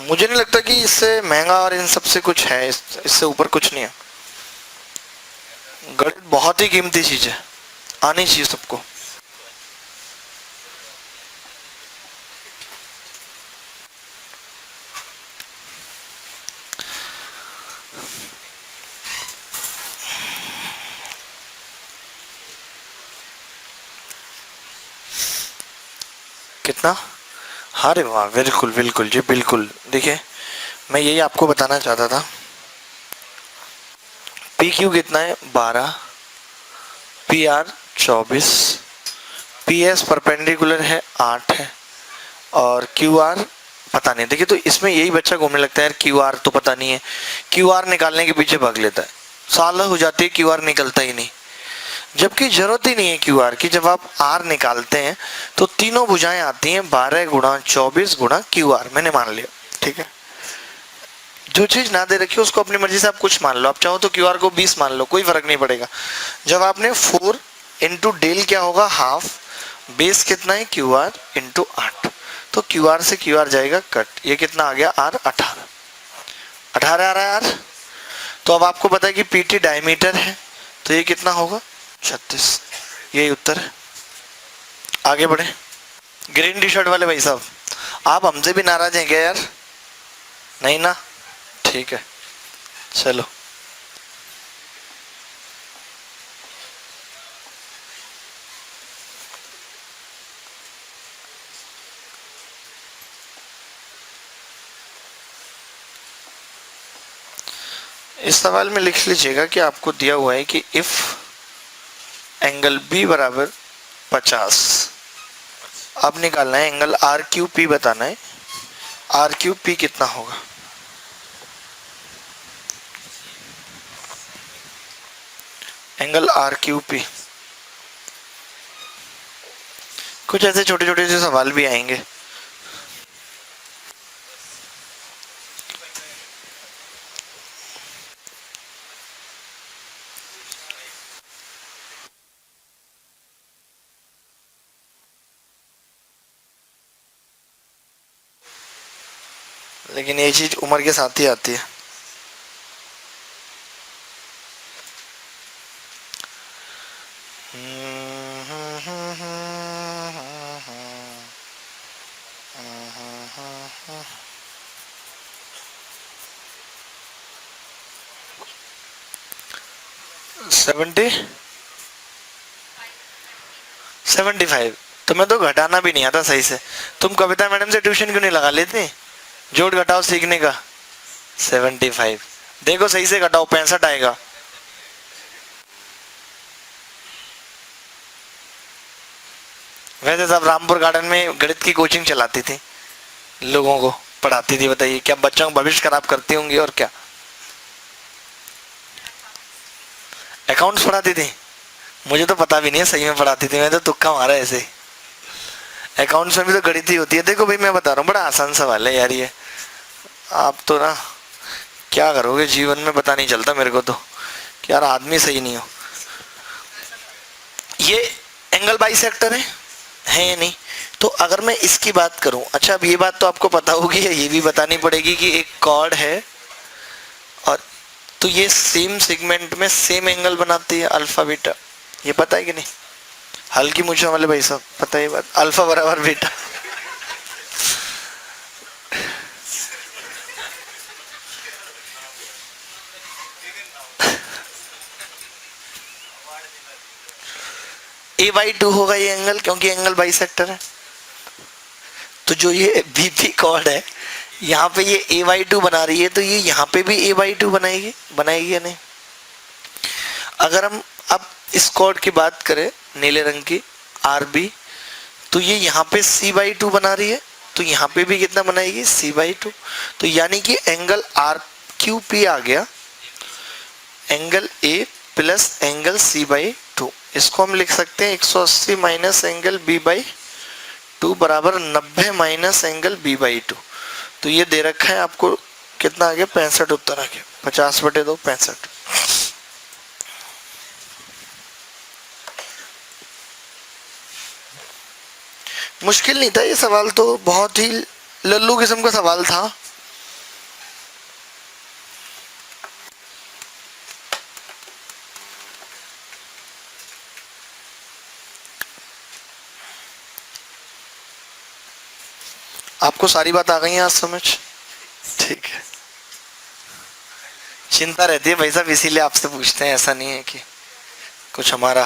मुझे नहीं लगता कि इससे महंगा और इन सब से कुछ है, इससे ऊपर कुछ नहीं है। गणित बहुत ही कीमती चीज है, आनी चाहिए सबको। कितना? अरे वाह, बिल्कुल बिल्कुल जी बिल्कुल। देखिए मैं यही आपको बताना चाहता था। पी क्यू कितना है? 12, P R 24, P S perpendicular है 8 है, और क्यू आर पता नहीं। देखिए तो इसमें यही बच्चा घूमने लगता है यार, क्यू आर तो पता नहीं है, क्यू आर निकालने के पीछे भाग लेता है, साल हो जाती है क्यू आर निकलता ही नहीं, जबकि जरूरत ही नहीं है क्यू आर की। जब आप आर निकालते हैं तो तीनों भुजाएं आती हैं 12 गुणा 24 गुणा क्यू आर, मैंने मान लिया, ठीक है। जो चीज ना दे रखी उसको अपनी मर्जी से आप कुछ मान लो, आप चाहो तो क्यू आर को 20 मान लो, कोई फर्क नहीं पड़ेगा। जब आपने 4 इंटू डेल क्या होगा हाफ, बेस कितना है क्यू आर इंटू 8, तो क्यू आर से क्यू आर जाएगा कट, ये कितना आ गया आर 18 आ रहा है आर। तो अब आपको पता है कि पीटी डायमीटर है, तो ये कितना होगा 36, यही उत्तर है। आगे बढ़े। ग्रीन टी शर्ट वाले भाई साहब, आप हमसे भी नाराज हैं क्या यार? नहीं ना, ठीक है चलो। इस सवाल में लिख लीजिएगा कि आपको दिया हुआ है कि इफ एंगल बी बराबर 50, अब निकालना है एंगल आर क्यू पी, बताना है आर क्यू पी कितना होगा। एंगल आर क्यू पी, कुछ ऐसे छोटे छोटे से सवाल भी आएंगे। लेकिन ये चीज उम्र के साथ ही आती है। सेवेंटी 75। तुम्हें तो घटाना भी नहीं आता सही से, तुम कविता मैडम से ट्यूशन क्यों नहीं लगा लेते? जोड़ घटाओ सीखने का। 75 देखो सही से घटाओ, 65 आएगा। वैसे सब रामपुर गार्डन में गणित की कोचिंग चलाती थी, लोगों को पढ़ाती थी। बताइए क्या बच्चों का भविष्य खराब करती होंगी और क्या। अकाउंट्स पढ़ाती थी, मुझे तो पता भी नहीं है सही में पढ़ाती थी, मैं तो तुक्का मारा ऐसे। अकाउंट्स में भी तो गणित ही होती है। देखो भाई मैं बता रहा हूँ, बड़ा आसान सवाल है यार ये। आप तो ना क्या करोगे जीवन में पता नहीं चलता मेरे को तो, कि यार आदमी सही नहीं हो। ये एंगल बाइसेक्टर है या नहीं? तो अगर मैं इसकी बात करूं, अच्छा अब ये बात तो आपको पता होगी, ये भी बतानी पड़ेगी कि एक कॉर्ड है और तो ये सेम सेगमेंट में सेम एंगल बनाती है अल्फा बीटा, ये पता है कि नहीं? हल्की मूछों वाले भाई साहब पता है ये बात, अल्फा बराबर बीटा। A/2 होगा ये एंगल, क्योंकि एंगल बाइसेक्टर है। तो जो ये बीपी कॉर्ड है यहाँ पे ये A/2 बना रही है, तो ये यहाँ पे भी A/2 बनाएगी या नहीं? अगर हम अब इस कॉर्ड की बात करें नीले रंग की RB, तो ये यहाँ पे C/2 बना रही है, तो यहाँ पे भी कितना बनाएगी? C/2। तो यानी कि एंगल RQP आ गया, angle A plus angle C/2। इसको हम लिख सकते हैं 180 माइनस एंगल B/2 बराबर 90 माइनस एंगल B/2। तो ये दे रखा है आपको, कितना आ गया? 65 उत्तर आ गया। 50/2 65। मुश्किल नहीं था ये सवाल, तो बहुत ही लल्लू किस्म का सवाल था। आपको सारी बात आ गई है आज समझ? ठीक है, चिंता रहती है भाई साहब, इसीलिए आपसे पूछते हैं, ऐसा नहीं है कि कुछ हमारा।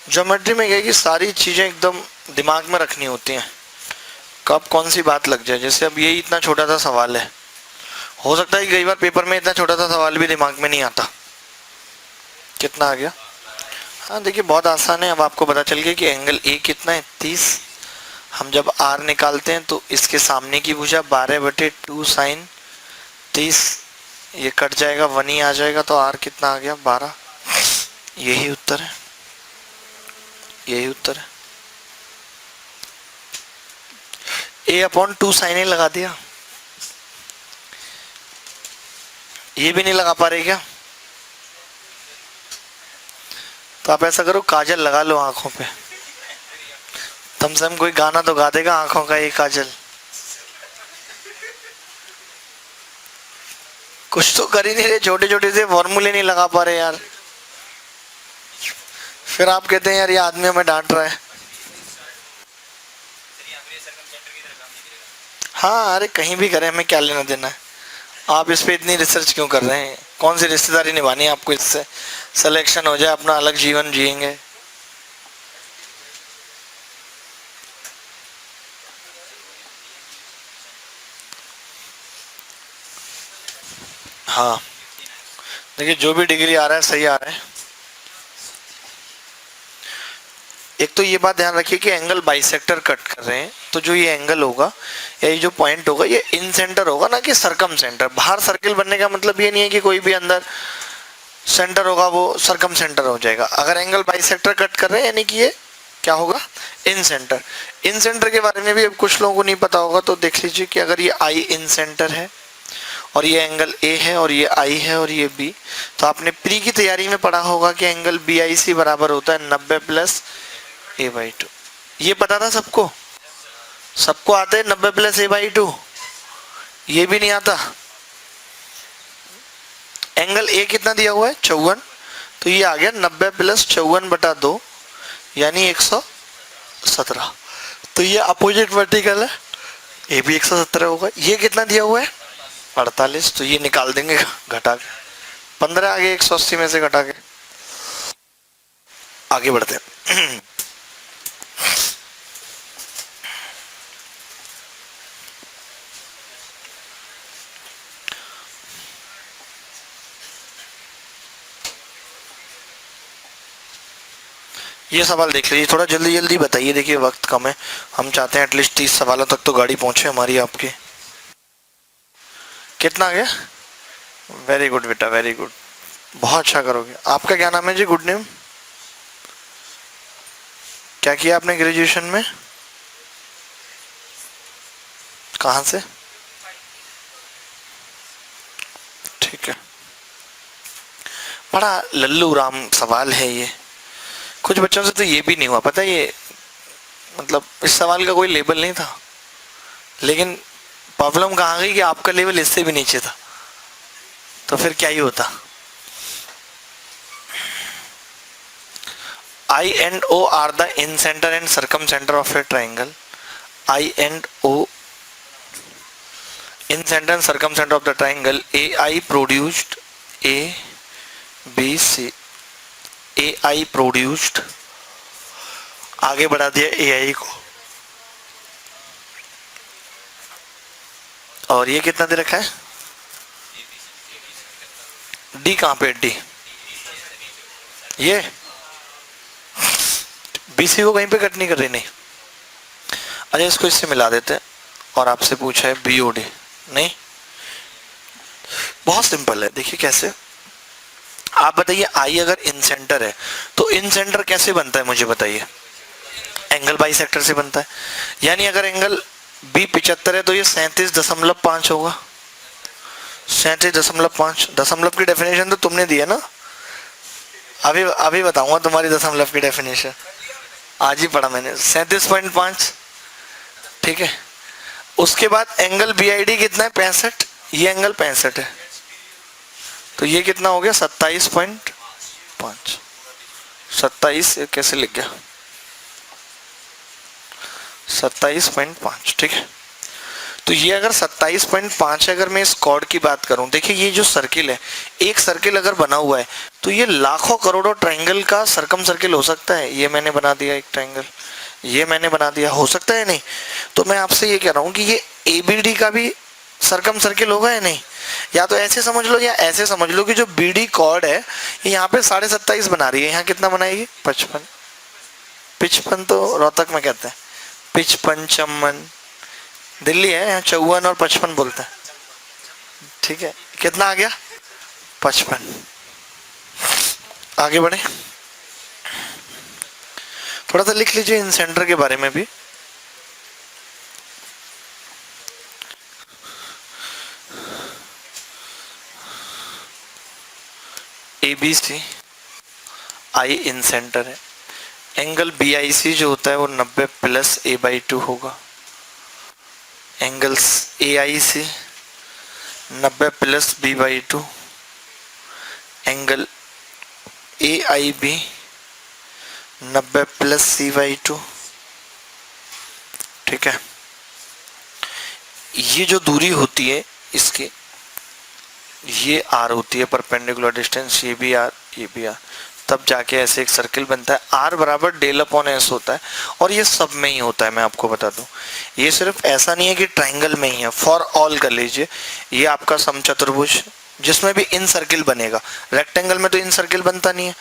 ज्योमेट्री में क्या है कि सारी चीजें एकदम दिमाग में रखनी होती हैं, कब कौन सी बात लग जाए। जैसे अब यही इतना छोटा सा सवाल है, हो सकता है कि कई बार पेपर में इतना छोटा सा सवाल भी दिमाग में नहीं आता। कितना आ गया? हाँ देखिए बहुत आसान है। अब आपको पता चल गया कि एंगल A कितना है? 30। हम जब R निकालते हैं तो इसके सामने की भुजा 12/2 साइन 30, ये कट जाएगा, 1 ही आ जाएगा, तो R कितना आ गया? 12। यही उत्तर है, यही उत्तर है। A/2 साइन A लगा दिया। ये भी नहीं लगा पा रहे क्या? तो आप ऐसा करो, काजल लगा लो आंखों पे, कम से कम कोई गाना तो गा देगा आंखों का ये काजल। कुछ तो कर ही नहीं रहे, छोटे छोटे से फॉर्मूले नहीं लगा पा रहे यार। फिर आप कहते हैं यार ये आदमी हमें डांट रहा है। हाँ अरे कहीं भी करें, हमें क्या लेना देना है। आप इस पे इतनी रिसर्च क्यों कर रहे हैं? कौन सी रिश्तेदारी निभानी है आपको? इससे सिलेक्शन हो जाए, अपना अलग जीवन जिएंगे। हाँ देखिए जो भी डिग्री आ रहा है सही आ रहा है। एक तो ये बात ध्यान रखिए कि एंगल बाइसेक्टर कट कर रहे हैं, तो जो ये एंगल होगा या ये जो पॉइंट होगा ये इन सेंटर होगा, ना कि सरकम सेंटर। बाहर सर्किल बनने का मतलब ये नहीं है कि कोई भी अंदर सेंटर होगा वो सरकम सेंटर हो जाएगा। अगर एंगल बाइसेक्टर कट कर रहे हैं यानी कि ये क्या होगा? इन सेंटर। इन सेंटर के बारे में भी अब कुछ लोगों को नहीं पता होगा, तो देख लीजिए कि अगर ये आई इन सेंटर है और ये एंगल ए है और ये आई है और ये बी, तो आपने प्री की तैयारी में पढ़ा होगा कि एंगल BIC बराबर होता है 90 प्लस A/2। ये पता था सबको? सबको आता है 90 प्लस A/2? ये भी नहीं आता? एंगल A कितना दिया हुआ है? 54, तो ये आ गया 90 प्लस 54/2 यानी 117। तो ये अपोजिट वर्टिकल है, ये भी 117 होगा। ये कितना दिया हुआ है? 48, तो ये निकाल देंगे घटा के, 15 आ गए 180 में से घटा के। आगे बढ़ते हैं। ये सवाल देख लीजिए, थोड़ा जल्दी जल्दी बताइए, देखिए वक्त कम है, हम चाहते हैं एटलीस्ट 30 सवालों तक तो गाड़ी पहुंचे हमारी आपकी। कितना आ गया? वेरी गुड बेटा, वेरी गुड, बहुत अच्छा करोगे। आपका क्या नाम है जी? Good name. क्या किया आपने ग्रेजुएशन में? कहाँ से? ठीक है, बड़ा लल्लू राम सवाल है ये, कुछ बच्चों से तो ये भी नहीं हुआ पता है। ये मतलब इस सवाल का कोई लेबल नहीं था, लेकिन प्रॉब्लम कहाँ गई कि आपका लेवल इससे भी नीचे था, तो फिर क्या ही होता। I and O are the incenter and circumcenter of a triangle. I and O, incenter and circumcenter of the triangle AI produced A B C. AI produced, आगे बढ़ा दिया AI को, और ये कितना दे रखा है? D कहाँ पे? D ये BC को कहीं पे कट नहीं कर रही, नहीं। अच्छा, इसको इससे मिला देते हैं, और आपसे पूछा है BOD, नहीं, बहुत सिंपल है। देखिए कैसे, आप बताइए आई अगर इन सेंटर है तो इन सेंटर कैसे बनता है मुझे बताइए? एंगल बाइसेक्टर से बनता है, यानी अगर एंगल B 75 है तो ये 37.5 होगा। 37.5, दशमलव की डेफिनेशन तो तुमने दी है ना, अभी अभी बताऊंगा तुम्हारी दशमलव की डेफिनेशन, आज ही पढ़ा मैंने। 37.5, ठीक है। उसके बाद एंगल BID कितना है? 65, ये एंगल 65 है, तो ये कितना हो गया? 27.5। 27 कैसे लिख गया? 27.5, ठीक है। तो ये अगर 27.5 है, अगर मैं इस कॉर्ड की बात करूं, देखिए ये जो सर्किल है, एक सर्किल अगर बना हुआ है तो ये लाखों करोड़ों ट्रायंगल का सरकम सर्किल हो सकता है। ये मैंने बना दिया एक ट्रायंगल, ये मैंने बना दिया, हो सकता है नहीं? तो मैं आपसे ये कह रहा हूं कि ये ABD का भी सरकम सर्किल होगा या नहीं? या तो ऐसे समझ लो या ऐसे समझ लो कि जो BD कॉर्ड है यहाँ पे 27.5 बना रही है, यहाँ कितना बनाएगी? 55। 55 तो रोहतक में कहते हैं, 55 चम्मन, दिल्ली है, यहाँ 54 और 55 बोलते हैं, ठीक है। कितना आ गया? 55। आगे बढ़े, थोड़ा सा लिख लीजिए इन सेंटर के बारे में भी। ABC I इन सेंटर है, एंगल BIC जो होता है वो 90 प्लस A/2 होगा, angles AIC 90 plus B/2, angle AIB 90 plus C/2, ठीक है। ये जो दूरी होती है इसकी, ये R होती है परपेंडिकुलर डिस्टेंस, ये भी R, ये भी R, तब जाके ऐसे एक सर्किल बनता है। R बराबर डेल अपॉन S होता है, और ये सब में ही होता है, मैं आपको बता दूं। ये सिर्फ ऐसा नहीं है कि ट्रायंगल में ही है, फॉर ऑल कर लीजिए। ये आपका समचतुर्भुज जिसमें भी इन सर्किल बनेगा, रेक्टेंगल में तो इन सर्किल बनता नहीं है,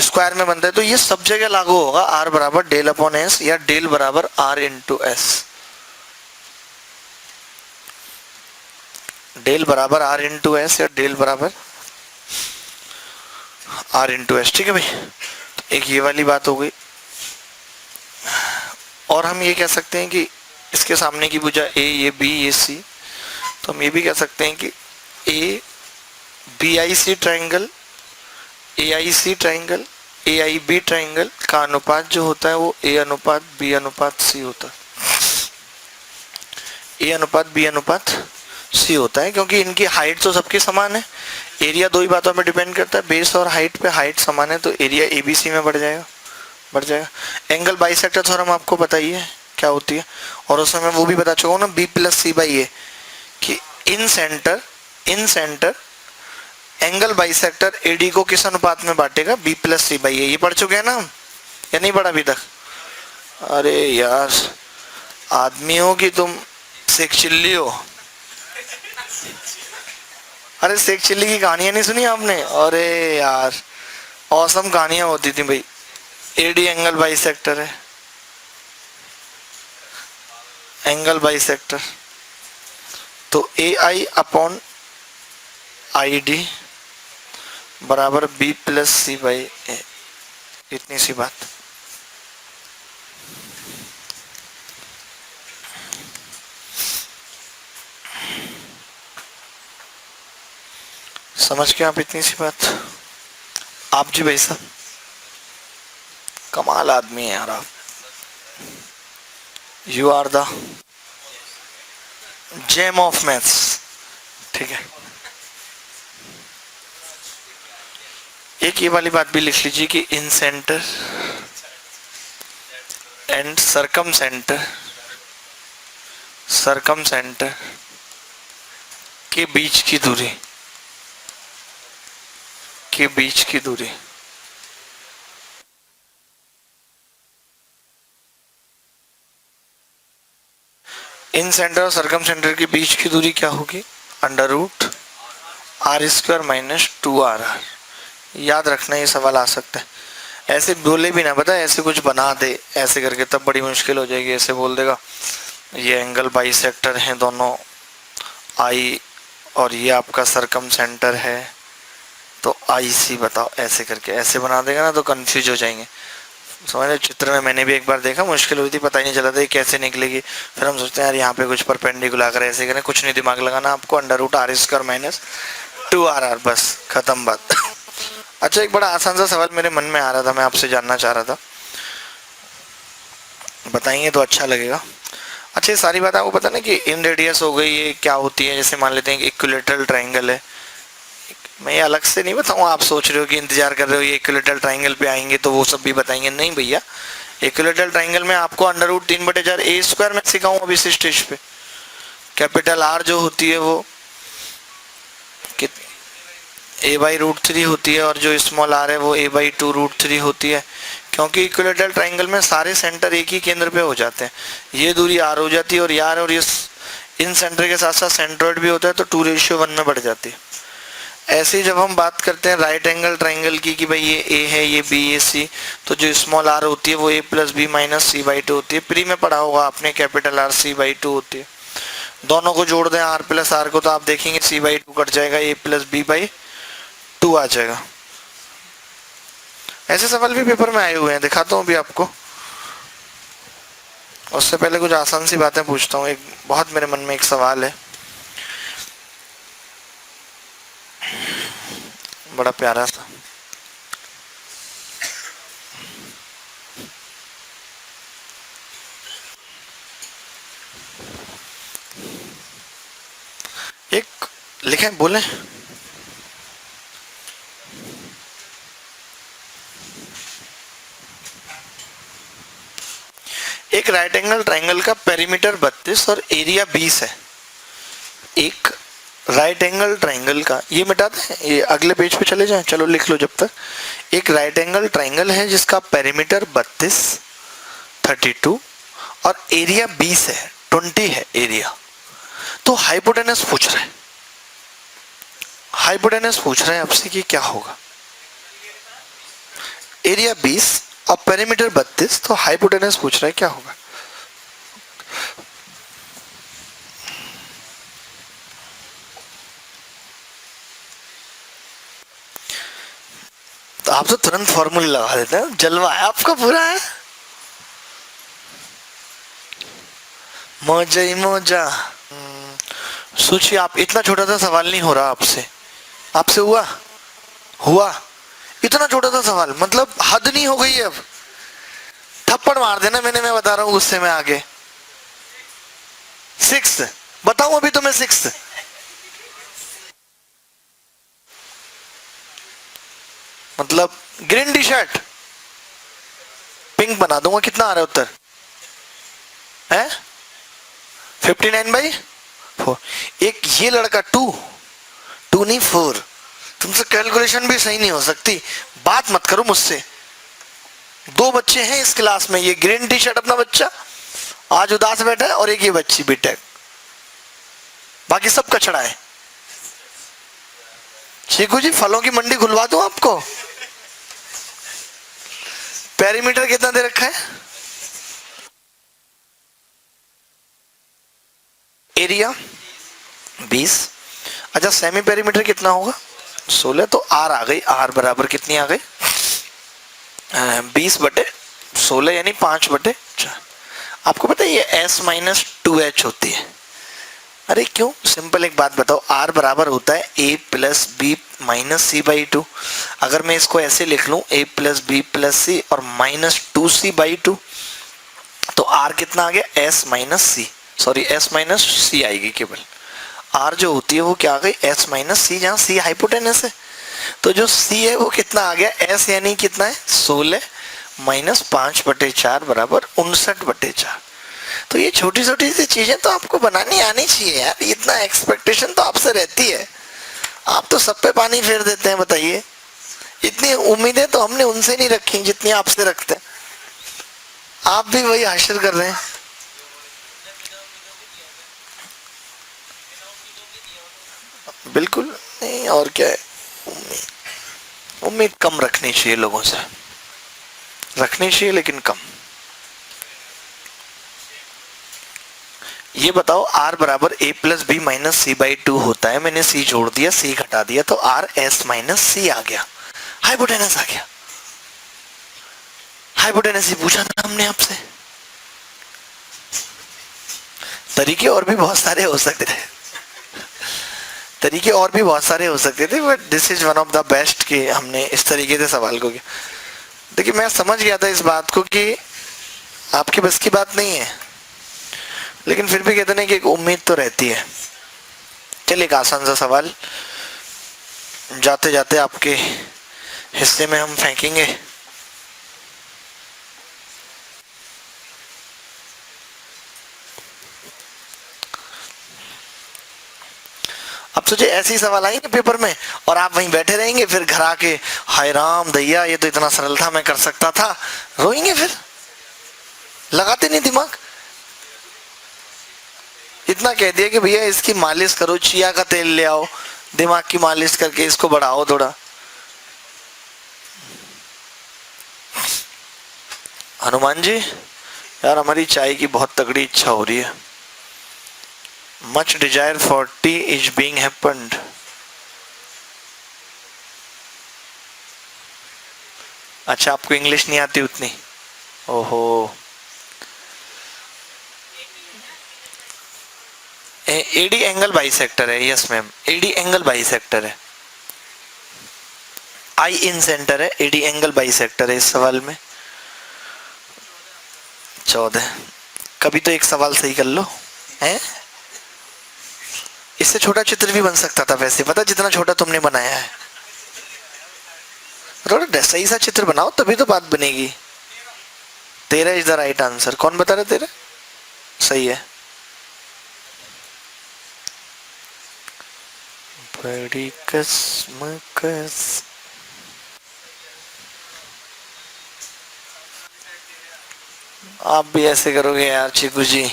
स्क्वायर में बनता है, तो ये सब जगह लागू होगा। R बराबर डेल अपॉन S या डेल बराबर R इंटू S, डेल बराबर R इंटू S या डेल बराबर R इंटू S, ठीक है भाई। तो एक ये वाली बात हो गई, और हम ये कह सकते हैं कि इसके सामने की भुजा A, ये B, ये C, तो हम ये भी कह सकते हैं कि BIC triangle, AIC triangle, AIB triangle का अनुपात जो होता है वो A अनुपात B अनुपात C होता है। A अनुपात B अनुपात C होता है, क्योंकि इनकी हाइट तो सबकी समान है। एरिया दो ही बातों पे डिपेंड करता है, बेस और हाइट पे। हाइट समान है तो एरिया ABC में बढ़ जाएगा, बढ़ जाएगा। एंगल बाइसेक्टर थ्योरम आपको पता ही है क्या होती है, और उसमें मैं वो भी बता चुका हूँ ना, B प्लस C/A, कि इन सेंटर एंगल बाइसेक्टर AD को किस अनुपात में बांटेगा? B plus C/A। ये पढ़ चुके हैं ना हम, या नहीं पढ़ा अभी तक? अरे यार, आदमियों की तुम सेक चिल्ली हो। अरे शेख चिल्ली की कहानियां नहीं सुनी आपने? अरे यार, औसम कहानियां होती थी भाई। एडी एंगल बाइसेक्टर है, एंगल बाइसेक्टर, तो ए आई अपॉन आई डी बराबर बी प्लस सी बाई ए, इतनी सी बात। समझ के आप इतनी सी बात। आप जी भाई साहब कमाल आदमी है यार आप, you are the gem of maths. ठीक है, एक ये वाली बात भी लिख लीजिए कि इन सेंटर एंड सरकम सेंटर, सरकम सेंटर के बीच की दूरी, के बीच की दूरी इन सेंटर और सरकम सेंटर के बीच की दूरी क्या होगी? Under root R square minus 2RR। याद रखना ये सवाल आ सकता है, ऐसे बोले भी ना पता, ऐसे कुछ बना दे ऐसे करके तब बड़ी मुश्किल हो जाएगी। ऐसे बोल देगा ये एंगल बाइसेक्टर हैं दोनों आई और ये आपका सरकम सेंटर है तो IC बताओ, ऐसे करके ऐसे बना देगा ना तो कंफ्यूज हो जाएंगे। समझ, चित्र में मैंने भी एक बार देखा, मुश्किल हुई थी, पता ही नहीं चला था ये कैसे निकलेगी। फिर हम सोचते हैं यार यहाँ पे कुछ परपेंडिकुलर कर ऐसे करें, कुछ नहीं दिमाग लगाना आपको, under root R square minus 2RR, बस खत्म बात। अच्छा, एक बड़ा आसान सा सवाल मेरे मन में आ रहा था, मैं आपसे जानना चाह रहा था, बताएंगे तो अच्छा लगेगा। अच्छा, ये सारी बात आपको पता ना कि इन रेडियस हो गई, ये क्या होती है? जैसे मान लेते हैं कि इक्विलेटरल ट्रायंगल है, मैं ये अलग से नहीं बताऊँ, आप सोच रहे हो कि इंतजार कर रहे हो ये इक्विलेटरल ट्रायंगल पे आएंगे तो वो सब भी बताएंगे, नहीं भैया। इक्विलेटरल ट्रायंगल में आपको अंडर रूट 3/4 ए स्क्वायर में सिखाऊं अभी इस स्टेज पे। कैपिटल आर जो होती है वो a/√3 होती है और जो स्मॉल आर है वो a/2√3 होती है, क्योंकि इक्विलेटरल ट्रायंगल में सारे सेंटर एक ही केंद्र पे हो जाते हैं। ये दूरी r हो जाती है और यार और ये इन सेंटर के साथ साथ सेंट्रोइड भी होता है तो 2:1 में बढ़ जाती है। ऐसे ही जब हम बात करते हैं राइट एंगल ट्रायंगल की कि भाई ये A है, ये B, ये C, तो जो स्मॉल r होती है वो a + b - c/2 होती है। प्री में पढ़ा होगा आपने, कैपिटल R c/2 होती है। दोनों को जोड़ दें r + r को तो आप देखेंगे c/2 कट जाएगा, a + b/2 आ जाएगा। ऐसे सवाल भी पेपर में आए हुए हैं, दिखाता हूँ अभी आपको। उससे पहले कुछ आसान सी बातें पूछता हूँ। एक बहुत मेरे मन में एक सवाल है, बड़ा प्यारा सा। एक लिखे बोले, एक राइट एंगल ट्रायंगल का पेरीमीटर 32 और एरिया 20 है। एक राइट एंगल ट्रायंगल का, ये मिटाते हैं, ये अगले पेज पे चले जाएं, चलो लिख लो जब तक। एक राइट एंगल ट्रायंगल है जिसका पेरीमीटर 32, 32 और एरिया 20 है, 20 है एरिया। तो हाइपोटेनस पूछ रहा है, हाइपोटेनस पूछ रहा है आपसे कि क्या होगा। एरिया 20 और पेरीमीटर 32, तो हाइपोटेनस पूछ रहा है क्या होगा। तो आप तो तुरंत फॉर्मूला लगा देते हैं, जलवा है आपका पूरा है, मौजा ही मौजा। सोचिए आप, इतना छोटा सा सवाल नहीं हो रहा आपसे, आपसे हुआ इतना छोटा सा सवाल, मतलब हद नहीं हो गई है। अब थप्पड़ मार देना मैं बता रहा हूं गुस्से में आगे। 6 बताऊं अभी तो मैं 6, मतलब ग्रीन टी शर्ट पिंक बना दूंगा। कितना आ रहा है उत्तर? है 59/4। एक ये लड़का 2 नहीं 4, तुमसे कैलकुलेशन भी सही नहीं हो सकती, बात मत करो मुझसे। 2 बच्चे हैं इस क्लास में, ये ग्रीन टी शर्ट अपना बच्चा आज उदास बैठा है और एक ये बच्ची बीटेक, बाकी सब कचड़ा है। चीकू जी फलों की मंडी खुलवा दूं आपको? पेरीमीटर कितना दे रखा है? एरिया 20। अच्छा सेमी पेरीमीटर कितना होगा? 16। तो आर आ गई, आर बराबर कितनी आ गई? 20/16 यानी 5/4। आपको पता है ये s माइनस 2h होती है। अरे क्यों? सिंपल एक बात बताओ, r बराबर होता है a plus B minus C by 2। अगर मैं इसको ऐसे लिख लूं a plus B plus C और माइनस 2c/2, तो r कितना आ गया? s minus C, sorry s minus C आएगी केवल। r जो होती है वो क्या आ गई? s माइनस सी, जहाँ c हाइपोटेनस है। तो जो c है वो कितना आ गया? s यानी कितना है? 16 माइनस 5/4 बराबर 59/4। तो ये छोटी छोटी सी चीजें तो आपको बनानी आनी चाहिए यार, इतना एक्सपेक्टेशन तो आपसे रहती है, आप तो सब पे पानी फेर देते हैं। बताइए, इतनी उम्मीदें तो हमने उनसे नहीं रखी जितनी आपसे रखते हैं। आप भी वही हासिल कर रहे हैं। बिल्कुल नहीं, और क्या है, उम्मीद उम्मीद कम रखनी चाहिए, लोगों से रखनी चाहिए लेकिन कम। ये बताओ r बराबर a plus B minus C by 2 होता है। मैंने c जोड़ दिया, c घटा दिया, तो r s माइनस सी आ गया, हाइपोटेनस आ गया। हाइपोटेनस ही पूछा था हमने आपसे। तरीके और भी बहुत सारे हो सकते थे, तरीके और भी बहुत सारे हो सकते थे, but this is one of the best कि हमने इस तरीके से सवाल को किया। देखिए मैं समझ गया था इस बात को कि आपकी बस की बात नहीं है, लेकिन फिर भी कहते हैं कि एक उम्मीद तो रहती है। चलिए एक आसान सा सवाल जाते जाते आपके हिस्से में हम फेंकेंगे। अब सोचिए ऐसे ही सवाल आएंगे पेपर में और आप वहीं बैठे रहेंगे, फिर घर आके हाय राम दैया ये तो इतना सरल था, मैं कर सकता था, रोएंगे। फिर लगाते नहीं दिमाग। इतना कह दिया कि भैया इसकी मालिश करो, चिया का तेल ले आओ, दिमाग की मालिश करके इसको बढ़ाओ थोड़ा। हनुमान जी यार हमारी चाय की बहुत तगड़ी इच्छा हो रही है। Much desire for tea is being happened. अच्छा आपको इंग्लिश नहीं आती उतनी? ओहो। एडी एंगल बाइसेक्टर है, yes ma'am, AD angle bisector है, आई इन सेंटर है, एडी एंगल बाइसेक्टर है इस सवाल में। 14। कभी तो एक सवाल सही कर लो हैं। इससे छोटा चित्र भी बन सकता था वैसे, पता जितना छोटा तुमने बनाया है। सही सा चित्र बनाओ तभी तो बात बनेगी। 13 इज द राइट आंसर। कौन बता रहा? 13 सही है। बड़ी कसमकस। आप भी ऐसे करोगे यार चीकू जी?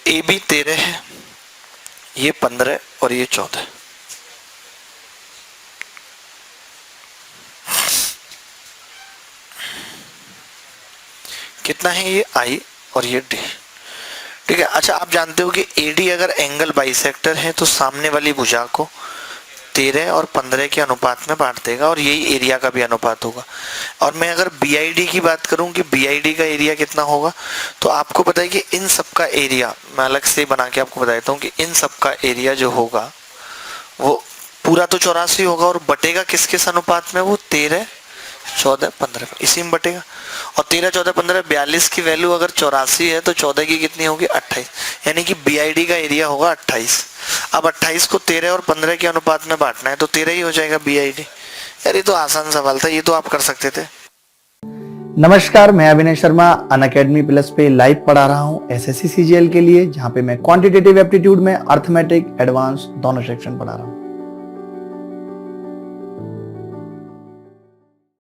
ए भी 13 है, ये 15 और ये 14। कितना है ये? आई और ये डी। ठीक है। अच्छा आप जानते हो कि एडी अगर एंगल बाइसेक्टर है तो सामने वाली भुजा को 13 और 15 के अनुपात में बांट देगा, और यही एरिया का भी अनुपात होगा। और मैं अगर बीआईडी की बात करूं कि बीआईडी का एरिया कितना होगा, तो आपको पता है कि इन सब का एरिया मैं अलग से बना के आपको बताता हूं कि इन सब का एरिया जो होगा वो पूरा तो 84 होगा, और बटेगा किस किस अनुपात में? वो 13, 14, 15 इसी में बटेगा। और 13, 14, 15, 42 की वैल्यू अगर 84 है तो 14 की कितनी होगी? 28। यानी कि बीआईडी का एरिया होगा 28। अब 28 को 13 और 15 के अनुपात में बांटना है तो 13 ही हो जाएगा बीआईडी। यार ये तो आसान सवाल था, ये तो आप कर सकते थे। नमस्कार, मैं अभिनय शर्मा अनअकैडमी प्लस पे लाइव पढ़ा रहा हूँ एसएससी सीजीएल के लिए, जहाँ पे मैं क्वांटिटेटिव एप्टीट्यूड में अर्थमेटिक एडवांस दोनों सेक्शन पढ़ा रहा हूँ।